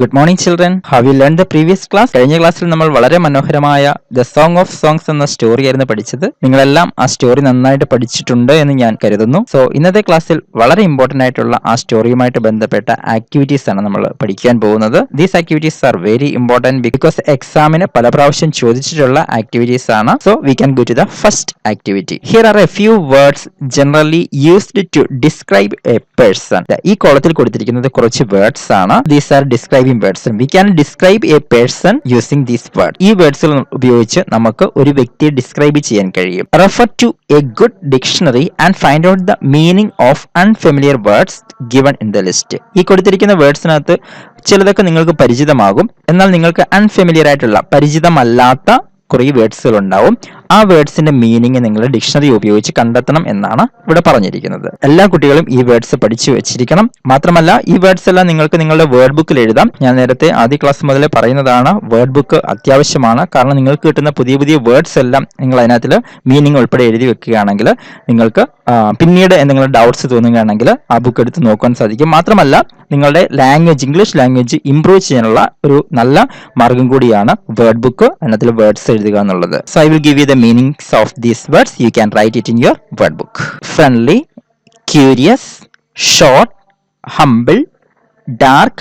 Good morning children. Have you learned the previous class? കഴിഞ്ഞ ക്ലാസ്സിൽ നമ്മൾ വളരെ മനോഹരമായ ദ സോങ് ഓഫ് സോങ്സ് എന്ന സ്റ്റോറി ആയിരുന്നു പഠിച്ചത്. നിങ്ങളെല്ലാം ആ സ്റ്റോറി നന്നായിട്ട് പഠിച്ചിട്ടുണ്ട് എന്ന് ഞാൻ കരുതുന്നു. സോ ഇന്നത്തെ ക്ലാസ്സിൽ വളരെ ഇമ്പോർട്ടന്റ് ആയിട്ടുള്ള ആ സ്റ്റോറിയുമായിട്ട് ബന്ധപ്പെട്ട ആക്ടിവിറ്റീസ് ആണ് നമ്മൾ പഠിക്കാൻ പോകുന്നത്. These activities are very important because എക്സാമിന് പല പ്രാവശ്യം ചോദിച്ചിട്ടുള്ള ആക്ടിവിറ്റീസ് ആണ്. So we can go to the first activity. Here are a few words generally used to describe a person. ഈ കോളത്തിൽ കൊടുത്തിരിക്കുന്നത് കുറച്ച് വേർഡ്സ് ആണ്. These are describing words. We can describe a person using these word. ഈ വേർഡ്സുകൾ ഉപയോഗിച്ച് നമുക്ക് ഒരു വ്യക്തിയെ ഡിസ്ക്രൈബ് ചെയ്യാൻ കഴിയും. Refer to a good dictionary and find out the meaning of unfamiliar words given in the list. ഈ കൊടുത്തിരിക്കുന്ന വേർഡ്സിനകത്ത് ചിലതൊക്കെ നിങ്ങൾക്ക് പരിചിതമാകും, എന്നാൽ നിങ്ങൾക്ക് അൺഫെമിലിയർ ആയിട്ടുള്ള പരിചിതമല്ലാത്ത കുറേ വേർഡ്സുകൾ ഉണ്ടാവും. ആ വേർഡ്സിന്റെ മീനിങ് നിങ്ങൾ ഡിക്ഷണറി ഉപയോഗിച്ച് കണ്ടെത്തണം എന്നാണ് ഇവിടെ പറഞ്ഞിരിക്കുന്നത്. എല്ലാ കുട്ടികളും ഈ വേർഡ്സ് പഠിച്ചു വെച്ചിരിക്കണം. മാത്രമല്ല ഈ വേർഡ്സ് എല്ലാം നിങ്ങൾക്ക് നിങ്ങളുടെ വേർഡ് ബുക്കിൽ എഴുതാം. ഞാൻ നേരത്തെ ആദ്യ ക്ലാസ് മുതലേ പറയുന്നതാണ്, വേർഡ് ബുക്ക് അത്യാവശ്യമാണ്. കാരണം നിങ്ങൾക്ക് കിട്ടുന്ന പുതിയ പുതിയ വേർഡ്സ് എല്ലാം നിങ്ങൾ അതിനകത്തിൽ മീനിങ് ഉൾപ്പെടെ എഴുതി വെക്കുകയാണെങ്കിൽ നിങ്ങൾക്ക് പിന്നീട് എന്തെങ്കിലും ഡൗട്ട്സ് തോന്നുകയാണെങ്കിൽ ആ ബുക്ക് എടുത്ത് നോക്കാൻ സാധിക്കും. മാത്രമല്ല നിങ്ങളുടെ ലാംഗ്വേജ്, ഇംഗ്ലീഷ് ലാംഗ്വേജ് ഇംപ്രൂവ് ചെയ്യാനുള്ള ഒരു നല്ല മാർഗം കൂടിയാണ് വേർഡ് ബുക്ക്, അതിനകത്തിൽ വേർഡ്സ് എഴുതുക എന്നുള്ളത്. So I will give you the meanings of these words. You can write it in your word book. Friendly, curious, short, humble, dark,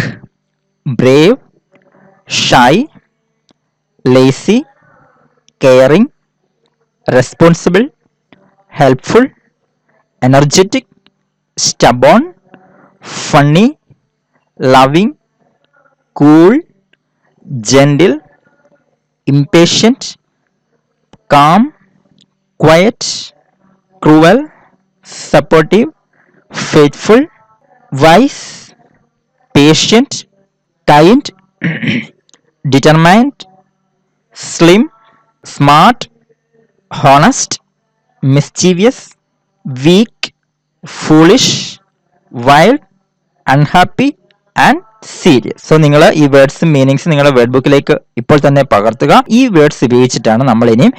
brave, shy, lazy, caring, responsible, helpful, energetic, stubborn, funny, loving, cool, gentle, impatient, calm, quiet, cruel, supportive, faithful, wise, patient, kind, determined, slim, smart, honest, mischievous, weak, foolish, wild, unhappy and serious. So നിങ്ങൾ ഈ words meanings നിങ്ങളുടെ word ബുക്കിലേക്ക് ഇപ്പോൾ തന്നെ പകർത്തുക. ഈ words ഉപയോഗിച്ചിട്ടാണ് നമ്മൾ ഇനിയും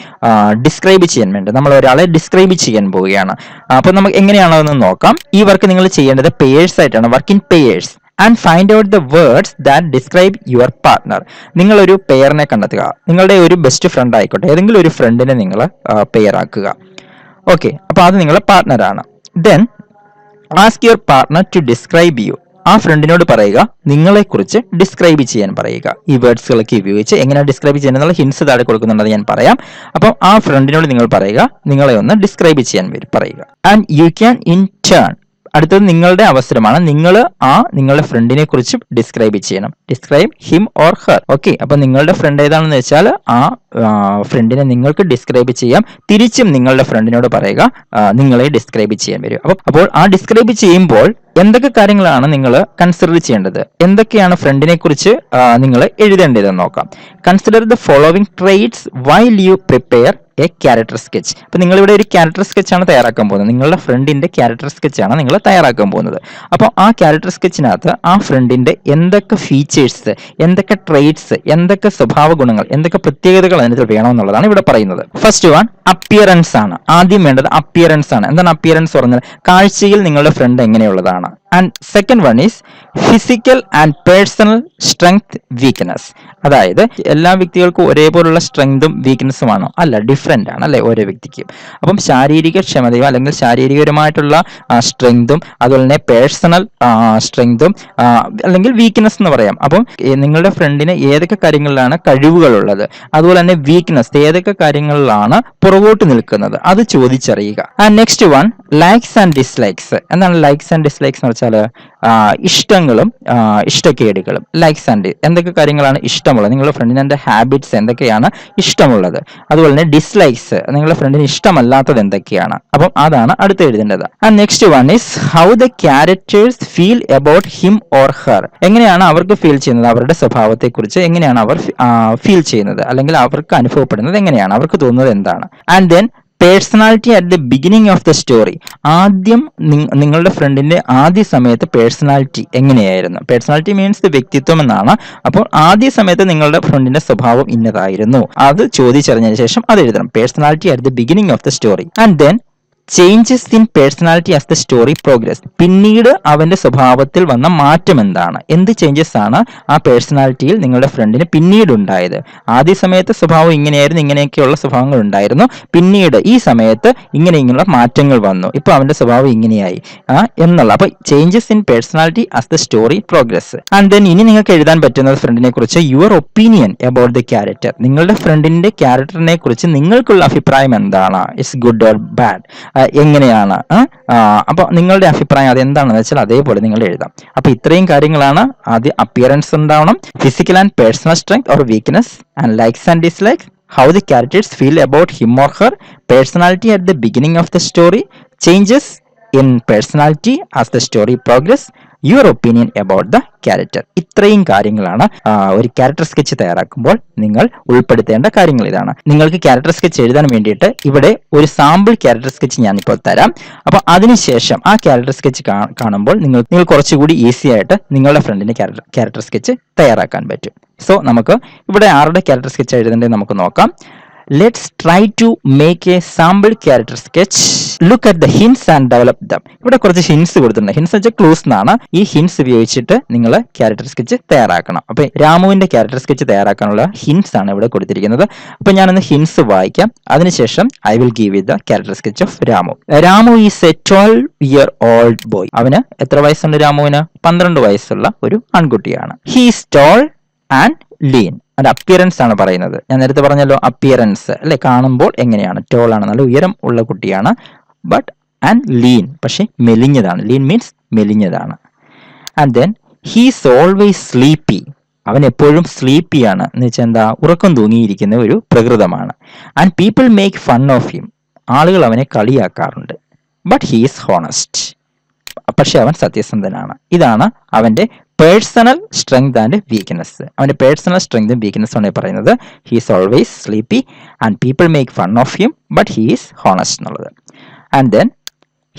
ഡിസ്ക്രൈബ് ചെയ്യാൻ വേണ്ടി നമ്മൾ ഒരാളെ ഡിസ്ക്രൈബ് ചെയ്യാൻ പോവുകയാണ്. അപ്പോൾ നമുക്ക് എങ്ങനെയാണോ എന്ന് നോക്കാം. ഈ വർക്ക് നിങ്ങൾ ചെയ്യേണ്ടത് പെയേഴ്സ് ആയിട്ടാണ്, work in pairs. And find out the words that describe your partner. നിങ്ങളൊരു പെയറിനെ കണ്ടെത്തുക. നിങ്ങളുടെ ഒരു ബെസ്റ്റ് ഫ്രണ്ട് ആയിക്കോട്ടെ, ഏതെങ്കിലും ഒരു ഫ്രണ്ടിനെ നിങ്ങൾ പെയർ ആക്കുക. ഓക്കെ, അപ്പോൾ അത് നിങ്ങളുടെ പാർട്ട്ണറാണ്. Then ask your partner to describe you. ആ ഫ്രണ്ടിനോട് പറയുക, നിങ്ങളെക്കുറിച്ച് ഡിസ്ക്രൈബ് ചെയ്യാൻ പറയുക. ഈ വേർഡ്സുകളൊക്കെ ഉപയോഗിച്ച് എങ്ങനെ ഡിസ്ക്രൈബ് ചെയ്യുന്നുള്ള ഹിൻസ് താഴെ കൊടുക്കുന്നുണ്ടെന്ന് ഞാൻ പറയാം. അപ്പം ആ ഫ്രണ്ടിനോട് നിങ്ങൾ പറയുക, നിങ്ങളെ ഒന്ന് ഡിസ്ക്രൈബ് ചെയ്യാൻ പറയുക. And you can in turn, അടുത്തത് നിങ്ങളുടെ അവസരമാണ്. നിങ്ങൾ നിങ്ങളുടെ ഫ്രണ്ടിനെ കുറിച്ച് ഡിസ്ക്രൈബ് ചെയ്യണം. Describe him or her. Okay, അപ്പൊ നിങ്ങളുടെ ഫ്രണ്ട് ഏതാണെന്ന് വെച്ചാൽ ആ ഫ്രണ്ടിനെ നിങ്ങൾക്ക് ഡിസ്ക്രൈബ് ചെയ്യാം. തിരിച്ചും നിങ്ങളുടെ ഫ്രണ്ടിനോട് പറയുക, നിങ്ങളെ ഡിസ്ക്രൈബ് ചെയ്യാൻ വരും. അപ്പോൾ ആ ഡിസ്ക്രൈബ് ചെയ്യുമ്പോൾ എന്തൊക്കെ കാര്യങ്ങളാണ് നിങ്ങൾ കൺസിഡർ ചെയ്യേണ്ടത്, എന്തൊക്കെയാണ് ഫ്രണ്ടിനെ കുറിച്ച് നിങ്ങൾ എഴുതേണ്ടതെന്ന് നോക്കാം. Consider the following traits while U prepare A character sketch. അപ്പൊ നിങ്ങളിവിടെ ഒരു ക്യാരക്ടർ സ്കെച്ച് ആണ് തയ്യാറാക്കാൻ പോകുന്നത്. നിങ്ങളുടെ ഫ്രണ്ടിന്റെ ക്യാരക്ടർ സ്കെച്ച് ആണ് നിങ്ങൾ തയ്യാറാക്കാൻ പോകുന്നത്. അപ്പോൾ ആ ക്യാരക്ടർ സ്കെച്ചിനകത്ത് ആ ഫ്രണ്ടിന്റെ എന്തൊക്കെ ഫീച്ചേഴ്സ്, എന്തൊക്കെ ട്രെയ്റ്റ്സ്, എന്തൊക്കെ സ്വഭാവ ഗുണങ്ങൾ, എന്തൊക്കെ പ്രത്യേകതകൾ അതിനകത്ത് വേണമെന്നുള്ളതാണ് ഇവിടെ പറയുന്നത്. ഫസ്റ്റ് വൺ അപ്പിയറൻസ് ആണ്. ആദ്യം വേണ്ടത് അപ്പിയറൻസ് ആണ്. എന്താണ് അപ്പിയറൻസ് പറഞ്ഞാൽ കാഴ്ചയിൽ നിങ്ങളുടെ ഫ്രണ്ട് എങ്ങനെയുള്ളതാണ്. And second one is physical and personal strength weakness. അതായത് എല്ലാ വ്യക്തികൾക്കും ഒരേപോലുള്ള സ്ട്രെങ്തും വീക്ക്നെസ്സും ആണോ? അല്ല, ഡിഫറെന്റ് ആണ് അല്ലെ ഓരോ വ്യക്തിക്കും. അപ്പം ശാരീരിക ക്ഷമതയോ അല്ലെങ്കിൽ ശാരീരികപരമായിട്ടുള്ള സ്ട്രെങ്തും അതുപോലെ തന്നെ പേഴ്സണൽ സ്ട്രെങ്തും അല്ലെങ്കിൽ വീക്ക്നെസ് എന്ന് പറയാം. അപ്പം നിങ്ങളുടെ ഫ്രണ്ടിന് ഏതൊക്കെ കാര്യങ്ങളിലാണ് കഴിവുകളുള്ളത്, അതുപോലെ തന്നെ വീക്ക്നെസ് ഏതൊക്കെ കാര്യങ്ങളിലാണ് പുറകോട്ട് നിൽക്കുന്നത്, അത് ചോദിച്ചറിയുക. And next one likes and dislikes. എന്താണ് ലൈക്സ് ആൻഡ് ഡിസ്ലൈക്സ് എന്ന് വെച്ചാൽ ഇഷ്ടങ്ങളും ഇഷ്ടക്കേടുകളും. ലൈക്സ് ആൻഡ് എന്തൊക്കെ കാര്യങ്ങളാണ് ഇഷ്ടമുള്ളത്, നിങ്ങളുടെ ഫ്രണ്ടിന്റെ ഹാബിറ്റ്സ് എന്തൊക്കെയാണ് ഇഷ്ടമുള്ളത്, അതുപോലെ തന്നെ ഡിസ്ലൈക്സ് നിങ്ങളുടെ ഫ്രണ്ടിന് ഇഷ്ടമല്ലാത്തത് എന്തൊക്കെയാണ്. അപ്പം അതാണ് അടുത്ത് എഴുതേണ്ടത്. And next one is how the characters feel about him or her. എങ്ങനെയാണ് അവർക്ക് ഫീൽ ചെയ്യുന്നത്, അവരുടെ സ്വഭാവത്തെ കുറിച്ച് എങ്ങനെയാണ് അവർ ഫീൽ ചെയ്യുന്നത്, അല്ലെങ്കിൽ അവർക്ക് അനുഭവപ്പെടുന്നത് എങ്ങനെയാണ്, അവർക്ക് തോന്നുന്നത് എന്താണ്. And then personality at the beginning of the story. ആദ്യം നിങ്ങളുടെ ഫ്രണ്ടിന്റെ ആദ്യ സമയത്ത് പേഴ്സണാലിറ്റി എങ്ങനെയായിരുന്നു. പേഴ്സണാലിറ്റി മീൻസ് വ്യക്തിത്വം എന്നാണ്. അപ്പോൾ ആദ്യ സമയത്ത് നിങ്ങളുടെ ഫ്രണ്ടിന്റെ സ്വഭാവം ഇന്നതായിരുന്നു, അത് ചോദിച്ചറിഞ്ഞതിന് ശേഷം അത് എഴുതണം. Personality at the beginning of the story. And then changes in personality as the story progress. പിന്നീട് അവന്റെ സ്വഭാവത്തിൽ വന്ന മാറ്റം എന്താണ്? എന്ത് ചേഞ്ചസ് ആണ് ആ പേഴ്സണാലിറ്റിയിൽ നിങ്ങളുടെ ഫ്രണ്ടിന് പിന്നീട് ഉണ്ടായത്? ആദ്യ സമയത്ത് സ്വഭാവം ഇങ്ങനെയായിരുന്നു, ഇങ്ങനെയൊക്കെയുള്ള സ്വഭാവങ്ങൾ ഉണ്ടായിരുന്നു, പിന്നീട് ഈ സമയത്ത് ഇങ്ങനെയുള്ള മാറ്റങ്ങൾ വന്നു, ഇപ്പൊ അവന്റെ സ്വഭാവം ഇങ്ങനെയായി എന്നുള്ള. അപ്പൊ changes in personality as the story progress. And then ഇനി നിങ്ങൾക്ക് എഴുതാൻ പറ്റുന്നത് ഫ്രണ്ടിനെ കുറിച്ച് your opinion about the character. നിങ്ങളുടെ ഫ്രണ്ടിന്റെ ക്യാരക്ടറിനെ കുറിച്ച് നിങ്ങൾക്കുള്ള അഭിപ്രായം എന്താണ്? ഇറ്റ്സ് ഗുഡ് ഓർ ബാഡ്, എങ്ങനെയാണ്? അപ്പൊ നിങ്ങളുടെ അഭിപ്രായം അതെന്താണെന്ന് വെച്ചാൽ അതേപോലെ നിങ്ങൾ എഴുതാം. അപ്പൊ ഇത്രയും കാര്യങ്ങളാണ്. ആദ്യം അപ്പിയറൻസ് ഉണ്ടാവണം, physical and personal strength or weakness, and likes and dislikes, how the characters feel about him or her, personality at the beginning of the story, changes in personality as the story progress, your opinion about the character. ഇത്രയും കാര്യങ്ങളാണ് ഒരു character sketch തയ്യാറാക്കുമ്പോൾ നിങ്ങൾ ഉൾപ്പെടുത്തേണ്ട കാര്യങ്ങൾ. ഇതാണ്. നിങ്ങൾക്ക് character sketch എഴുതാൻ വേണ്ടിയിട്ട് ഇവിടെ ഒരു സാമ്പിൾ ക്യാരക്ടർ സ്കെച്ച് ഞാനിപ്പോൾ തരാം. അപ്പൊ അതിനുശേഷം ആ ക്യാരക്ടർ സ്കെച്ച് കാണുമ്പോൾ നിങ്ങൾ കുറച്ചുകൂടി ഈസി ആയിട്ട് നിങ്ങളുടെ ഫ്രണ്ടിന്റെ ക്യാരക്ടർ സ്കെച്ച് തയ്യാറാക്കാൻ പറ്റും. സോ നമുക്ക് ഇവിടെ ആരുടെ ക്യാരക്ടർ സ്കെച്ച് എഴുതേണ്ടത് നമുക്ക് നോക്കാം. Let's try to make a sample character sketch. Look at the hints and develop them. ഇവിടെ കുറച്ച് ഹിൻസ് കൊടുത്തിട്ടുണ്ട്. ഹിൻസ് വെച്ചാൽ ക്ലൂസ് എന്നാണ്. ഈ ഹിൻസ് ഉപയോഗിച്ചിട്ട് നിങ്ങൾ ക്യാരക്ടർ സ്കെച്ച് തയ്യാറാക്കണം. അപ്പൊ രാമുവിന്റെ ക്യാരക്ടർ സ്കെച്ച് തയ്യാറാക്കാനുള്ള ഹിൻസ് ആണ് ഇവിടെ കൊടുത്തിരിക്കുന്നത്. അപ്പൊ ഞാനൊന്ന് ഹിൻസ് വായിക്കാം. അതിനുശേഷം I will give you the character sketch of Ramu. Ramu is A 12-year-old boy. അവന് എത്ര വയസ്സുണ്ട്? രാമുവിന് 12 വയസ്സുള്ള ഒരു ആൺകുട്ടിയാണ്. He is tall and lean. അത് അപ്പിയറൻസ് ആണ് പറയുന്നത്. ഞാൻ നേരത്തെ പറഞ്ഞല്ലോ അപ്പിയറൻസ് അല്ലെ, കാണുമ്പോൾ എങ്ങനെയാണ്? ടോൾ ആണ്, നല്ല ഉയരം ഉള്ള കുട്ടിയാണ്. ബട്ട് ആൻഡ് ലീൻ, പക്ഷെ മെലിഞ്ഞതാണ്. ലീൻ മീൻസ് മെലിഞ്ഞതാണ്. And then he's always sleepy. അവൻ എപ്പോഴും സ്ലീപ്പിയാണ് എന്ന് വെച്ചാൽ എന്താ? ഉറക്കം തൂങ്ങിയിരിക്കുന്ന ഒരു പ്രകൃതമാണ്. And people make fun of him. ആളുകൾ അവനെ കളിയാക്കാറുണ്ട്. But he's honest. പക്ഷെ അവൻ സത്യസന്ധനാണ്. ഇതാണ് അവന്റെ പേഴ്സണൽ സ്ട്രെങ്ത് ആൻഡ് വീക്ക്നെസ്. അവന്റെ പേഴ്സണൽ സ്ട്രെങ്തും വീക്ക്നെസ്സും ആണ് പറയുന്നത്. He is always sleepy and people make fun of him but he is honest എന്നുള്ളത്. And then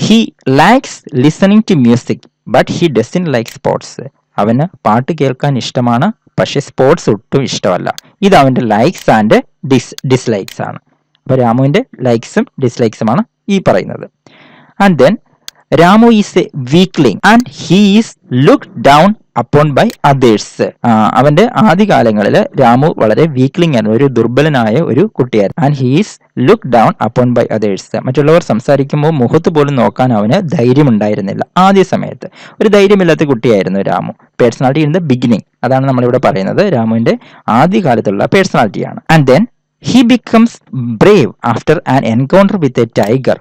he likes listening to music but he doesn't like sports. അവന് പാട്ട് കേൾക്കാൻ ഇഷ്ടമാണ്, പക്ഷെ സ്പോർട്സ് ഒട്ടും ഇഷ്ടമല്ല. ഇത് അവന്റെ ലൈക്സ് ആൻഡ് ഡിസ്ലൈക്സ് ആണ്. അപ്പൊ രാമുവിന്റെ ലൈക്സും ഡിസ്ലൈക്സുമാണ് ഈ പറയുന്നത്. And then Ramu is a weakling and he is looked down upon by others. അവന്റെ ആദ്യകാലങ്ങളിൽ രാമു വളരെ വീക്ക്ലിംഗ് ആയിരുന്നു, ഒരു ദുർബലനായ ഒരു കുട്ടിയായിരുന്നു. And he is looked down upon by others. മറ്റുള്ളവർ സംസാരിക്കുമ്പോൾ മുഖത്ത് പോലും നോക്കാൻ അവന് ധൈര്യം ഉണ്ടായിരുന്നില്ല. ആദ്യ സമയത്ത് ഒരു ധൈര്യമില്ലാത്ത കുട്ടിയായിരുന്നു Ramu. Personality in the beginning, അതാണ് നമ്മളിവിടെ പറയുന്നത്. രാമുവിന്റെ ആദ്യകാലത്തുള്ള പേഴ്സണാലിറ്റിയാണ്. And then he becomes brave after an encounter with a tiger.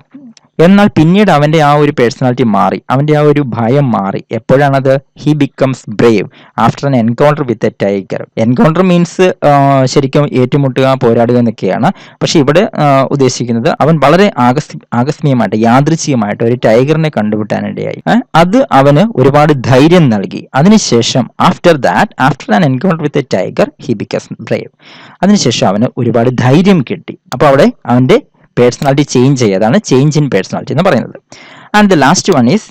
എന്നാൽ പിന്നീട് അവന്റെ ആ ഒരു പേഴ്സണാലിറ്റി മാറി, അവന്റെ ആ ഒരു ഭയം മാറി. എപ്പോഴാണത്? He becomes brave after an encounter with a tiger. Encounter means ശരിക്കും ഏറ്റുമുട്ടുക, പോരാടുക എന്നൊക്കെയാണ്. പക്ഷെ ഇവിടെ ഉദ്ദേശിക്കുന്നത് അവൻ വളരെ ആകസ്മികമായിട്ട് യാദൃച്ഛികമായിട്ട് ഒരു ടൈഗറിനെ കണ്ടുപിട്ടാനിടയായി. അത് അവന് ഒരുപാട് ധൈര്യം നൽകി. അതിനുശേഷം after an encounter with a tiger he becomes brave. അതിനുശേഷം അവന് ഒരുപാട് ധൈര്യം കിട്ടി. അപ്പൊ അവിടെ അവന്റെ പേഴ്സണാലിറ്റി ചേഞ്ച് ചെയ്തതാണ് ചേഞ്ച് ഇൻ പേഴ്സണാലിറ്റി എന്ന് പറയുന്നത്. And the last one is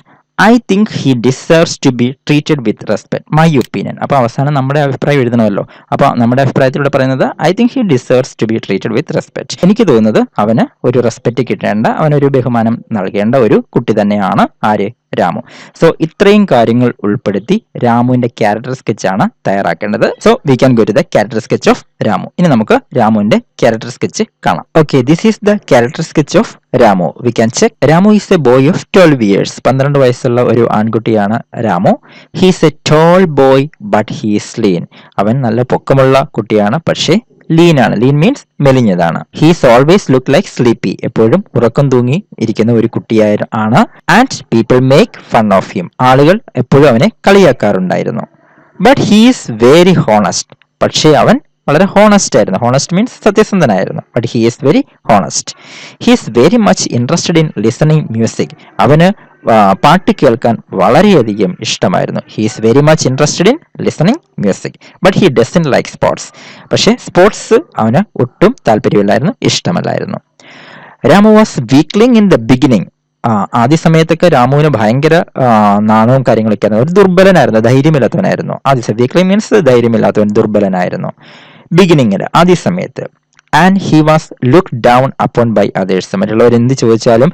I think he deserves to be treated with respect, my opinion. അപ്പോൾ അവസാനം നമ്മുടെ അഭിപ്രായം എഴുതണമല്ലോ. അപ്പോൾ നമ്മുടെ അഭിപ്രായത്തിലൂടെ പറയുന്നത് I think he deserves to be treated with respect. എനിക്ക് തോന്നുന്നത് അവന് ഒരു റെസ്പെക്ട് കിട്ടേണ്ട, അവനൊരു ബഹുമാനം നൽകേണ്ട ഒരു കുട്ടി തന്നെയാണ് ആര്? രാമു. സോ ഇത്രയും കാര്യങ്ങൾ ഉൾപ്പെടുത്തി രാമുവിന്റെ ക്യാരക്ടർ സ്കെച്ച് ആണ് തയ്യാറാക്കേണ്ടത്. So we can go to the character sketch of Ramu. ഇനി നമുക്ക് രാമുവിന്റെ ക്യാരക്ടർ സ്കെച്ച് കാണാം. Okay, this is the character sketch of Ramu. We can check. Ramu is a boy of 12 years. 12 വയസ്സുള്ള ഒരു ആൺകുട്ടിയാണ് Ramu. He's a tall boy but he's lean. അവൻ നല്ല പൊക്കമുള്ള കുട്ടിയാണ്, പക്ഷേ ലീൻ ആണ്. ലീൻ മീൻസ് മെലിഞ്ഞതാണ്. He's always look like sleepy. എപ്പോഴും ഉറക്കം തൂങ്ങി ഇരിക്കുന്ന ഒരു കുട്ടിയാണ്. And people make fun of him. ആളുകൾ എപ്പോഴും അവനെ കളിയാക്കാറുണ്ടായിരുന്നു. But he's very honest. പക്ഷേ അവൻ വളരെ ഹോണസ്റ്റ് ആയിരുന്നു. ഹോണസ്റ്റ് മീൻസ് സത്യസന്ധനായിരുന്നു. But he is very honest. He is very much interested in listening music. അവന് പാട്ട് കേൾക്കാൻ വളരെയധികം ഇഷ്ടമായിരുന്നു. He is very much interested in listening music but he doesn't like sports. പക്ഷേ സ്പോർട്സ് അവന് ഒട്ടും താല്പര്യമില്ലായിരുന്നു, ഇഷ്ടമല്ലായിരുന്നു. Ramu was weakling in the beginning. ആദ്യ സമയത്തൊക്കെ രാമുവിന് ഭയങ്കര നാണവും കാര്യങ്ങളൊക്കെ ആയിരുന്നു. ഒരു ദുർബലനായിരുന്നു, ധൈര്യമില്ലാത്തവനായിരുന്നു. ആദ്യ വീക്ക്ലിംഗ് മീൻസ് ധൈര്യമില്ലാത്തവൻ, ദുർബലനായിരുന്നു ബിഗിനിങ്ങിൽ, ആദ്യ സമയത്ത്. And he was look down upon by others. മറ്റുള്ളവർ എന്ത് ചോദിച്ചാലും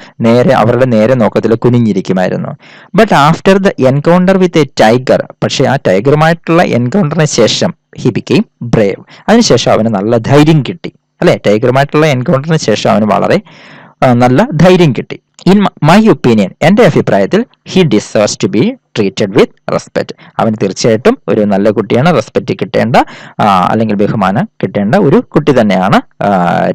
അവരുടെ നേരെ നോക്കത്തിൽ കുനിഞ്ഞിരിക്കുമായിരുന്നു. But after the encounter with a tiger, പക്ഷെ ആ ടൈഗറുമായിട്ടുള്ള എൻകൗണ്ടറിന് ശേഷം ഹി ബിക്കെയിം ബ്രേവ്. അതിനുശേഷം അവന് നല്ല ധൈര്യം കിട്ടി. അല്ലെ, ടൈഗറുമായിട്ടുള്ള എൻകൗണ്ടറിന് ശേഷം അവന് വളരെ നല്ല ധൈര്യം കിട്ടി. ഇൻ മൈ ഒപ്പീനിയൻ, എൻ്റെ അഭിപ്രായത്തിൽ he deserves to be treated with respect. അവന് തീർച്ചയായിട്ടും ഒരു നല്ല കുട്ടിയാണ്, റെസ്പെക്ട് കിട്ടേണ്ട അല്ലെങ്കിൽ ബഹുമാനം കിട്ടേണ്ട ഒരു കുട്ടി തന്നെയാണ്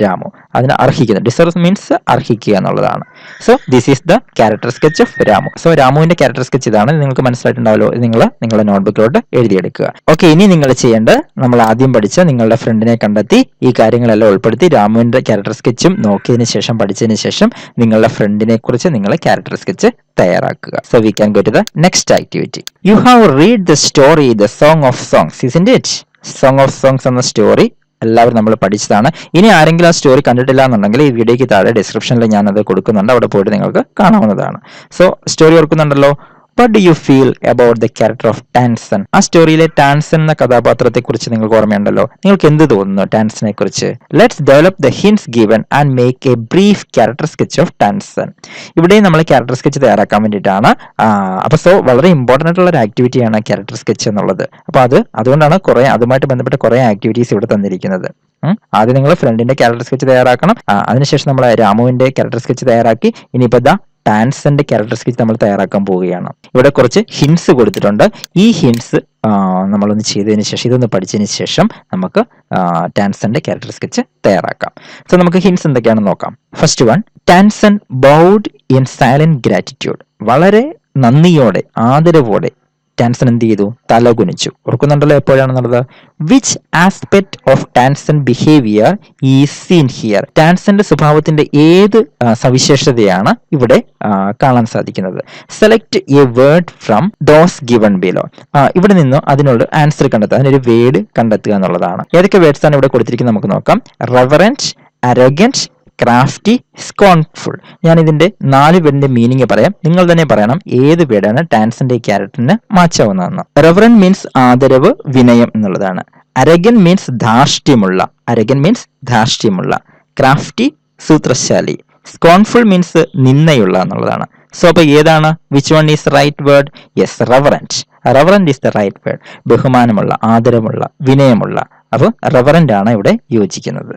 രാമു. അതിന് അർഹിക്കുന്നത്, ഡിസേർവ് മീൻസ് അർഹിക്കുക എന്നുള്ളതാണ്. So this is the character sketch of Ramu. So രാമുവിന്റെ ക്യാരക്ടർ സ്കെച്ച് ഇതാണ്. നിങ്ങൾക്ക് മനസ്സിലായിട്ടുണ്ടാവല്ലോ. നിങ്ങൾ നിങ്ങളുടെ നോട്ട്ബുക്കിലോട്ട് എഴുതിയെടുക്കുക. ഓക്കെ, ഇനി നിങ്ങൾ ചെയ്യേണ്ടത് നമ്മൾ ആദ്യം പഠിച്ച നിങ്ങളുടെ ഫ്രണ്ടിനെ കണ്ടെത്തി ഈ കാര്യങ്ങളെല്ലാം ഉൾപ്പെടുത്തി രാമുവിന്റെ ക്യാരക്ടർ സ്കെച്ചും നോക്കിയതിനു ശേഷം പഠിച്ചതിന് ശേഷം നിങ്ങളുടെ ഫ്രണ്ടിനെ കുറിച്ച് നിങ്ങൾ ക്യാരക്ടർ സ്കെച്ച് തയ്യാറാക്കുക. So we can go to the next activity. You have read the story the song of songs, isn't it? Song of songs എന്ന സ്റ്റോറി എല്ലാവരും നമ്മൾ പഠിച്ചതാണ്. ഇനി ആരെങ്കിലും ആ സ്റ്റോറി കണ്ടിട്ടില്ല എന്നുണ്ടെങ്കിൽ ഈ വീഡിയോയ്ക്ക് താഴെ ഡിസ്ക്രിപ്ഷനിൽ ഞാനത് കൊടുക്കുന്നുണ്ട്, അവിടെ പോയിട്ട് നിങ്ങൾക്ക് കാണാവുന്നതാണ്. സോ സ്റ്റോറി ഓർക്കുന്നുണ്ടല്ലോ. What do you feel about the character of Tansen? ആ സ്റ്റോറിയിലെ ടാൻസൺ എന്ന കഥാപാത്രത്തെ കുറിച്ച് നിങ്ങൾക്ക് ഓർമ്മയുണ്ടല്ലോ. നിങ്ങൾക്ക് എന്ത് തോന്നുന്നു ടാൻസനെ കുറിച്ച്? Let's develop the hints given and make a brief character sketch of Tansen. ഇവിടെ നമ്മൾ ക്യാരക്ടർ സ്കെച്ച് തയ്യാറാക്കാൻ വേണ്ടിയിട്ടാണ്. സോ വളരെ ഇമ്പോർട്ടൻ്റ് ആയിട്ടുള്ള ഒരു ആക്ടിവിറ്റിയാണ് ക്യാരക്ടർ സ്കെച്ച് എന്നുള്ളത്. അപ്പോൾ അതുകൊണ്ടാണ് അതുമായിട്ട് ബന്ധപ്പെട്ട കുറേ ആക്ടിവിറ്റീസ് ഇവിടെ തന്നിരിക്കുന്നത്. ആദ്യം നിങ്ങൾ ഫ്രണ്ടിന്റെ ക്യാരക്ടർ സ്കെച്ച് തയ്യാറാക്കണം. അതിനുശേഷം നമ്മൾ രാമുവിന്റെ ക്യാരക്ടർ സ്കെച്ച് തയ്യാറാക്കി. ഇനിയിപ്പോൾ ടാൻസന്റെ ക്യാരക്ടർ സ്കെച്ച് നമ്മൾ തയ്യാറാക്കാൻ പോവുകയാണ്. ഇവിടെ കുറച്ച് ഹിൻസ് കൊടുത്തിട്ടുണ്ട്. ഈ ഹിൻസ് നമ്മളൊന്ന് ചെയ്തതിന് ശേഷം, ഇതൊന്ന് പഠിച്ചതിന് ശേഷം നമുക്ക് ടാൻസന്റെ ക്യാരക്ടർ സ്കെച്ച് തയ്യാറാക്കാം. സോ നമുക്ക് ഹിൻസ് എന്തൊക്കെയാണെന്ന് നോക്കാം. First one, Tansen bowed in silent gratitude. വളരെ നന്ദിയോടെ, ആദരവോടെ ടാൻസൺ എന്ത് ചെയ്തു? തല കുനിച്ചു. ഓർക്കുന്നുണ്ടല്ലോ എപ്പോഴാണെന്നുള്ളത്. Which aspect of Tansen behaviour is seen here? ടാൻസന്റെ സ്വഭാവത്തിന്റെ ഏത് സവിശേഷതയാണ് ഇവിടെ കാണാൻ സാധിക്കുന്നത്? Select a word from those given below. ഇവിടെ നിന്ന് അതിനുള്ള ആൻസർ കണ്ടെത്തുക, അതിനൊരു വേർഡ് കണ്ടെത്തുക എന്നുള്ളതാണ്. ഏതൊക്കെ വേർഡ്സ് ആണ് ഇവിടെ കൊടുത്തിരിക്കുന്നത് നമുക്ക് നോക്കാം. Reverent, arrogant, crafty, scornful. ഞാൻ ഇതിന്റെ 4 വേർഡിന്റെ മീനിങ് പറയാം, നിങ്ങൾ തന്നെ പറയണം ഏത് വേർഡാണ് ടാൻസന്റെ ക്യാരക്ടറിന് മാച്ചാവുന്നതെന്ന്. റെവറൻറ്റ് മീൻസ് ആദരവ്, വിനയം എന്നുള്ളതാണ്. അരഗൻ മീൻസ് ധാർഷ്ട്യമുള്ള. ക്രാഫ്റ്റി സൂത്രശാലി. സ്കോൺഫുൾ മീൻസ് നിന്നയുള്ള എന്നുള്ളതാണ്. സോ അപ്പൊ ഏതാണ്? Which one is right word? Yes, reverent. Reverent is the right word. ബഹുമാനമുള്ള, ആദരമുള്ള, വിനയമുള്ള. അപ്പോൾ റെവറൻറ്റ് ആണ് ഇവിടെ യോജിക്കുന്നത്.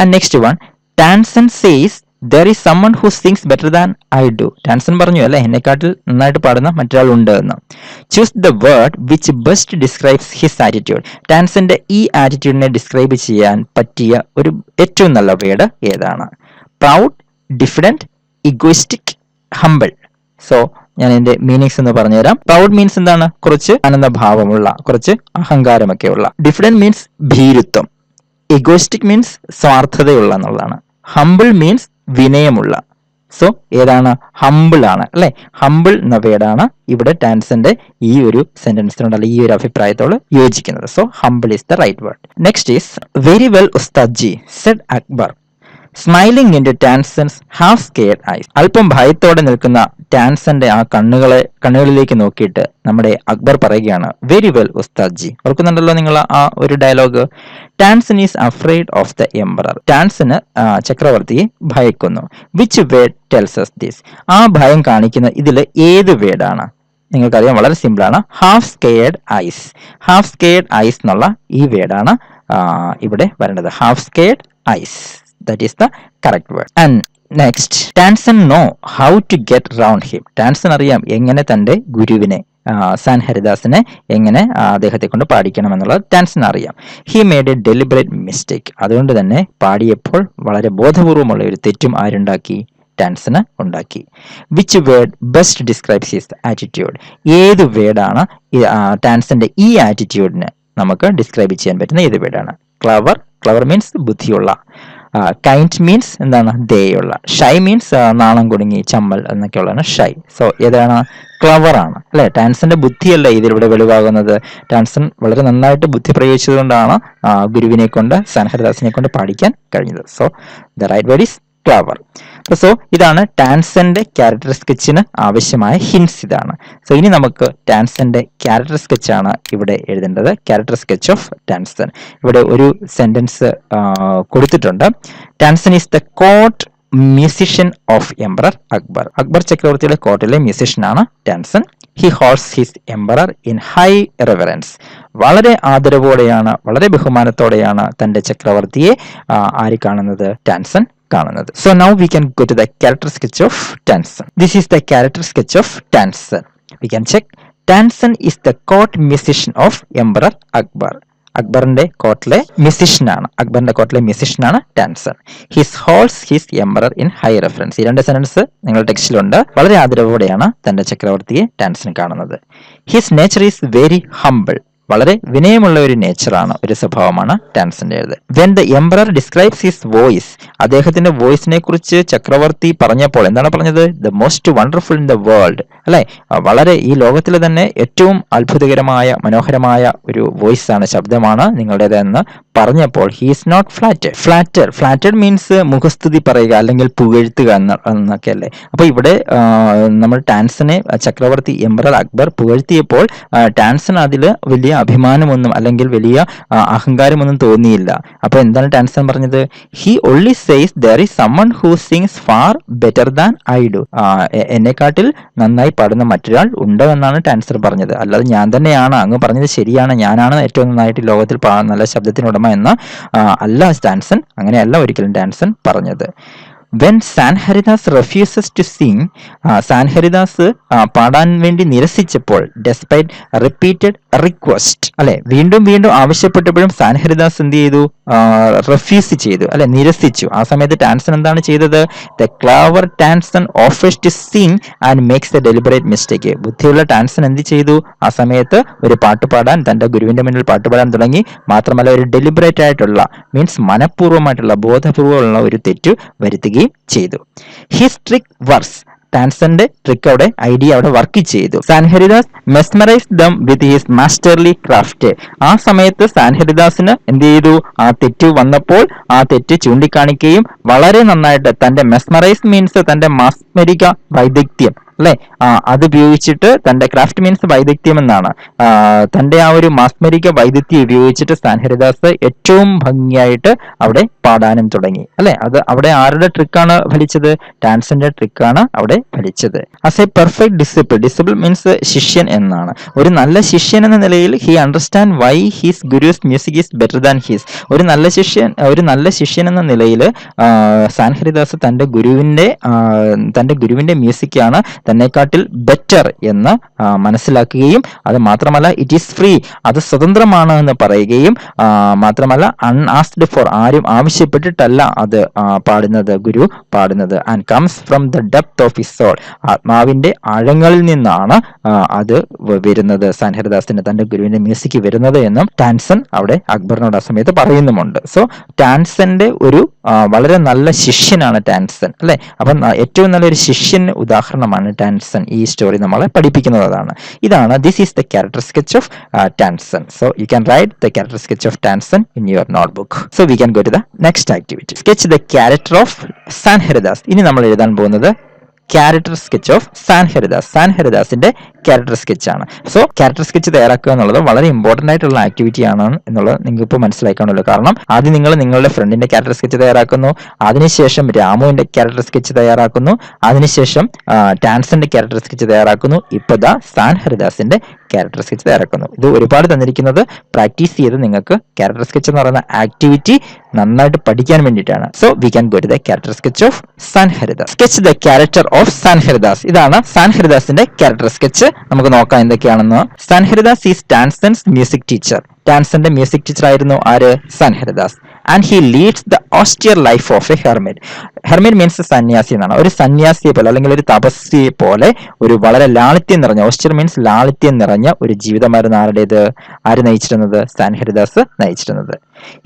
And next one, Tansen says there is someone who sings better than I do. Tansen പറഞ്ഞു അല്ലെ, എന്നെക്കാട്ടിൽ നന്നായിട്ട് പാടുന്ന മറ്റൊരാൾ ഉണ്ട് എന്ന്. Choose the word which best describes his attitude. ടാൻസന്റെ ഈ ആറ്റിറ്റ്യൂഡിനെ ഡിസ്ക്രൈബ് ചെയ്യാൻ പറ്റിയ ഒരു ഏറ്റവും നല്ല വേർഡ് ഏതാണ്? Proud, diffident, egoistic, humble. So ഞാൻ ഇതിന്റെ മീനിങ്സ് എന്ന് പറഞ്ഞുതരാം. പ്രൗഡ് മീൻസ് എന്താണ്? കുറച്ച് ആനന്ദഭാവമുള്ള, കുറച്ച് അഹങ്കാരമൊക്കെ ഉള്ള. ഡിഫിഡന്റ് മീൻസ് ഭീരുത്വം. ഇഗോയിസ്റ്റിക് മീൻസ് സ്വാർത്ഥതയുള്ള എന്നുള്ളതാണ്. ഹംബിൾ മീൻസ് വിനയമുള്ള. സോ ഏതാണ്? ഹംബിൾ ആണ് അല്ലെ. ഹംബിൾ എന്ന വേർഡാണ് ഇവിടെ ടാൻസന്റെ ഈ ഒരു സെന്റൻസിനോട് അല്ലെങ്കിൽ ഈ ഒരു അഭിപ്രായത്തോട് യോജിക്കുന്നത്. So humble is the right word. Next is very well Ustad ji said Akbar smiling in to Tansen's half scared eyes. അല്പം ഭയത്തോടെ നിൽക്കുന്ന ടാൻസന്റെ ആ കണ്ണുകളിലേക്ക് നോക്കിയിട്ട് നമ്മുടെ അക്ബർ പറയുകയാണ് വെരി വെൽ ഉസ്താദ് ജി. ഓർക്കുന്നുണ്ടല്ലോ നിങ്ങൾ ആ ഒരു dialogue. Tansen is afraid of the emperor. ടാൻസന് ചക്രവർത്തിയെ ഭയക്കുന്നു. Which word tells us this? ആ ഭയം കാണിക്കുന്ന ഇതിൽ ഏത് വേർഡാണ്? നിങ്ങൾക്കറിയാം, വളരെ സിമ്പിൾ ആണ്. Half scared eyes. Half scared eyes എന്നുള്ള ഈ വേർഡാണ് ഇവിടെ വരേണ്ടത്. Half scared eyes, that is the correct word. And next, Tansen know how to get round him. Tansen അറിയാം എങ്ങനെ തന്റെ ഗുരുവിനെ സാൻ ഹരിദാസിനെ എങ്ങനെ അദ്ദേഹത്തെ കൊണ്ട് പാടിക്കണം എന്നുള്ളത് ടാൻസൺ അറിയാം. He made A deliberate mistake. അതുകൊണ്ട് തന്നെ പാടിയപ്പോൾ വളരെ ബോധപൂർവമുള്ള ഒരു തെറ്റും ആരുണ്ടാക്കി? ടാൻസന് ഉണ്ടാക്കി. Which word best describes his attitude? ഏത് വേർഡാണ് ടാൻസന്റെ ഈ ആറ്റിറ്റ്യൂഡിന് നമുക്ക് ഡിസ്ക്രൈബ് ചെയ്യാൻ പറ്റുന്ന ഏത് വേർഡാണ്? ക്ലവർ. ക്ലവർ മീൻസ് ബുദ്ധിയുള്ള. കൈൻഡ് മീൻസ് എന്താണ്? ദയുള്ള. ഷൈ മീൻസ് നാണം കുടുങ്ങി, ചമ്മൽ എന്നൊക്കെയുള്ളതാണ് ഷൈ. സോ ഏതാണ്? ക്ലവർ ആണ് അല്ലെ. ടാൻസന്റെ ബുദ്ധിയല്ല ഇതിലൂടെ വെളിവാകുന്നത്. ടാൻസൺ വളരെ നന്നായിട്ട് ബുദ്ധി പ്രയോഗിച്ചതുകൊണ്ടാണ് ഗുരുവിനെ കൊണ്ട്, സാൻ ഹരിദാസിനെ കൊണ്ട് പാടിക്കാൻ കഴിഞ്ഞത്. So the right word is clever. So ഇതാണ് ടാൻസന്റെ ക്യാരക്ടർ സ്കെച്ചിന് ആവശ്യമായ ഹിൻസ് ഇതാണ്. സോ ഇനി നമുക്ക് ടാൻസന്റെ ക്യാരക്ടർ സ്കെച്ച് ആണ് ഇവിടെ എഴുതേണ്ടത്. Character sketch of Tansen. ഇവിടെ ഒരു സെന്റൻസ് കൊടുത്തിട്ടുണ്ട്. Tansen is the court musician of emperor Akbar. Akbar ചക്രവർത്തിയുടെ കോർട്ടിലെ മ്യൂസിഷ്യനാണ് ടാൻസൻ. He holds his emperor in high reverence. വളരെ ആദരവോടെയാണ്, വളരെ ബഹുമാനത്തോടെയാണ് തന്റെ ചക്രവർത്തിയെ ആര് കാണുന്നത്? ടാൻസൻ കാണുന്നത്. So now we can go to the character sketch of Tansen. This is the character sketch of Tansen. We can check. Tansen is the court musician of emperor Akbar. അക്ബറിന്റെ കോർട്ടിലെ മ്യൂസിഷ്യനാണ് ടാൻസൻ. His holds his emperor in high reference. ഈ രണ്ട് sentence നിങ്ങളുടെ ടെക്സ്റ്റിലുണ്ട്. വളരെ ആദരവോടെയാണ് തന്റെ ചക്രവർത്തിയെ ടാൻസൻ കാണുന്നത്. His nature is very humble. വളരെ വിനയമുള്ള ഒരു നേച്ചറാണ്, ഒരു സ്വഭാവമാണ് ടാൻസന്റേത്. When the emperor describes his voice, അദ്ദേഹത്തിന്റെ വോയിസിനെ കുറിച്ച് ചക്രവർത്തി പറഞ്ഞപ്പോൾ എന്താണ് പറഞ്ഞത്? The most wonderful in the world, അല്ലെ? വളരെ, ഈ ലോകത്തിലെ തന്നെ ഏറ്റവും അത്ഭുതകരമായ മനോഹരമായ ഒരു വോയിസ് ആണ്, ശബ്ദമാണ് നിങ്ങളുടേതെന്ന് പറഞ്ഞപ്പോൾ he is not flattered means മുഖസ്തുതി പറയുക അല്ലെങ്കിൽ പുകഴ്ത്തുക എന്നൊക്കെ അല്ലേ. അപ്പൊ ഇവിടെ നമ്മൾ ടാൻസനെ ചക്രവർത്തി എംപറർ അക്ബർ പുകഴ്ത്തിയപ്പോൾ ടാൻസൺ അതിൽ വലിയ അഭിമാനമൊന്നും അല്ലെങ്കിൽ വലിയ അഹങ്കാരമൊന്നും തോന്നിയില്ല. അപ്പൊ എന്താണ് ടാൻസൺ പറഞ്ഞത്? He only says there is someone who sings far better than I do. എന്നെക്കാട്ടിൽ നന്നായി പാടുന്ന മറ്റൊരാൾ ഉണ്ട് എന്നാണ് ടാൻസൺ പറഞ്ഞത്. അല്ലാതെ ഞാൻ തന്നെയാണ്, അങ്ങ് പറഞ്ഞത് ശരിയാണ്, ഞാനാണ് ഏറ്റവും നന്നായിട്ട് ലോകത്തിൽ നല്ല ശബ്ദത്തിനുടമ എന്ന് അല്ല ടാൻസൺ. അങ്ങനെയല്ല ഒരിക്കലും ടാൻസൺ പറഞ്ഞത്. വെൻ സാൻഹരിദാസ് റെഫ്യൂസസ് ടു സിംഗ്, സാൻഹരിദാസ് പാടാൻ വേണ്ടി നിരസിച്ചപ്പോൾ, ഡെസ്പൈറ്റ് റിപ്പീറ്റഡ് റിക്വസ്റ്റ്, അല്ലെ, വീണ്ടും വീണ്ടും ആവശ്യപ്പെട്ടപ്പോഴും സാൻഹരിദാസ് എന്ത് ചെയ്തു? റെഫ്യൂസ് ചെയ്തു, അല്ലെ, നിരസിച്ചു. ആ സമയത്ത് ടാൻസൺ എന്താണ് ചെയ്തത്? The clever Tansen offers to sing and makes the deliberate mistake. ബുദ്ധിയുള്ള ടാൻസൺ എന്ത് ചെയ്തു? ആ സമയത്ത് ഒരു പാട്ട് പാടാൻ, തന്റെ ഗുരുവിന്റെ മുന്നിൽ പാട്ട് പാടാൻ തുടങ്ങി. മാത്രമല്ല ഒരു ഡെലിബറേറ്റ് ആയിട്ടുള്ള, മീൻസ് മനഃപൂർവ്വമായിട്ടുള്ള, ബോധപൂർവ്വമുള്ള ഒരു തെറ്റ് വരുത്തുകയും ചെയ്തു. His trick works. ടാൻസന്റെ ട്രിക്ക് അവിടെ, ഐഡിയ അവിടെ വർക്ക് ചെയ്തു. Sanharidas mesmerise them with his masterly craft. ആ സമയത്ത് സാൻഹരിദാസിന് എന്ത് ചെയ്തു? ആ തെറ്റ് വന്നപ്പോൾ ആ തെറ്റ് ചൂണ്ടിക്കാണിക്കുകയും വളരെ നന്നായിട്ട് തന്റെ മെസ്മറൈസ് മീൻസ് തന്റെ മാസ്മരിക വൈദഗ്ധ്യം, അല്ലെ, അത് ഉപയോഗിച്ചിട്ട് തന്റെ ക്രാഫ്റ്റ് മീൻസ് വൈദഗ്ധ്യം എന്നാണ്. തന്റെ ആ ഒരു മാസ്മരിക വൈദഗ്ധ്യം ഉപയോഗിച്ചിട്ട് സാൻഹരിദാസ് ഏറ്റവും ഭംഗിയായിട്ട് അവിടെ പാടാനും തുടങ്ങി, അല്ലെ. അത് അവിടെ ആരുടെ ട്രിക്കാണ് ഫലിച്ചത്? ടാൻസന്റെ ട്രിക്കാണ് അവിടെ ഫലിച്ചത്. As a perfect disciple means ശിഷ്യൻ എന്നാണ്. ഒരു നല്ല ശിഷ്യൻ എന്ന നിലയിൽ he understand why his guru's music is better than his. ഒരു നല്ല ശിഷ്യൻ എന്ന നിലയിൽ സാൻഹരിദാസ് തന്റെ ഗുരുവിന്റെ മ്യൂസിക്കാണ് തന്നെക്കാട്ടിൽ ബെറ്റർ എന്ന് മനസ്സിലാക്കുകയും, അത് മാത്രമല്ല ഇറ്റ് ഈസ് ഫ്രീ, അത് സ്വതന്ത്രമാണ് എന്ന് പറയുകയും, മാത്രമല്ല അൺആസ്ക്ഡ് ഫോർ, ആരും ആവശ്യപ്പെട്ടിട്ടല്ല അത് ഗുരു പാടുന്നത്. And comes from the depth of his soul, ആത്മാവിന്റെ ആഴങ്ങളിൽ നിന്നാണ് അത് വരുന്നത്, സാൻഹരിദാസിന് തന്റെ ഗുരുവിന്റെ മ്യൂസിക് വരുന്നത് എന്നും ടാൻസൺ അവിടെ അക്ബറിനോട് ആ സമയത്ത് പറയുന്നുമുണ്ട്. സോ ടാൻസന്റെ ഒരു വളരെ നല്ല ശിഷ്യനാണ് ടാൻസൺ, അല്ലെ. അപ്പം ഏറ്റവും നല്ലൊരു ശിഷ്യന് ഉദാഹരണമാണ് ടാൻസൺ. ഈ സ്റ്റോറി നമ്മളെ പഠിപ്പിക്കുന്നതാണ്. ഇതാണ് this is the character sketch of Tansen. So you can write the character sketch of Tansen in your notebook. So we can go to the next activity. Sketch the character of Sanharidas. ഇനി നമ്മൾ എഴുതാൻ പോകുന്നത് ക്യാരക്ടർ സ്കെച്ച് ഓഫ് സാൻഹരിദാസ്. സാൻഹരിദാസിന്റെ character sketch ആണ്. So character sketch തയ്യാറാക്കുക എന്നുള്ളത് വളരെ important ആയിട്ടുള്ള ആക്ടിവിറ്റി ആണ് എന്നുള്ളത് നിങ്ങൾക്ക് ഇപ്പോൾ മനസ്സിലാക്കാണല്ലോ. കാരണം ആദ്യം നിങ്ങൾ നിങ്ങളുടെ ഫ്രണ്ടിന്റെ ക്യാരക്ടർ സ്കെച്ച് തയ്യാറാക്കുന്നു, അതിനുശേഷം രാമുവിന്റെ ക്യാരക്ടർ സ്കെച്ച് തയ്യാറാക്കുന്നു, അതിനുശേഷം ടാൻസന്റെ ക്യാരക്ടർ സ്കെച്ച് തയ്യാറാക്കുന്നു, ഇപ്പൊ ദാ സാൻഹരിദാസിന്റെ ക്യാരക്ടർ സ്കെച്ച് തയ്യാറാക്കുന്നു. ഇത് ഒരുപാട് തന്നിരിക്കുന്നത് പ്രാക്ടീസ് ചെയ്ത് നിങ്ങൾക്ക് ക്യാരക്ടർ സ്കെച്ച് എന്ന് പറയുന്ന ആക്ടിവിറ്റി നന്നായിട്ട് പഠിക്കാൻ വേണ്ടിയിട്ടാണ്. So we can go to the character sketch of Sanharidas. Sketch the character of Sanharidas. ഇതാണ് സാൻഹരിദാസിന്റെ ക്യാരക്ടർ സ്കെച്ച്. നമുക്ക് നോക്കാം എന്തൊക്കെയാണെന്ന്. Sanharidas is Tansen's music teacher. ടാൻസന്റെ മ്യൂസിക് ടീച്ചർ ആയിരുന്നു ആര്? Sanharidas. And he leads the austere life of a hermit. Hermit means സന്യാസി എന്നാണ്. ഒരു സന്യാസിയെ പോലെ അല്ലെങ്കിൽ ഒരു തപസ്വിയെ പോലെ ഒരു വളരെ ലാളിത്യം നിറഞ്ഞ, ഓസ്റ്റിയർ മീൻസ് ലാളിത്യം നിറഞ്ഞ ഒരു ജീവിതമായിരുന്നു ആരുടേത്? ആര് നയിച്ചിരുന്നത്? സാൻഹരിദാസ് നയിച്ചിരുന്നത്.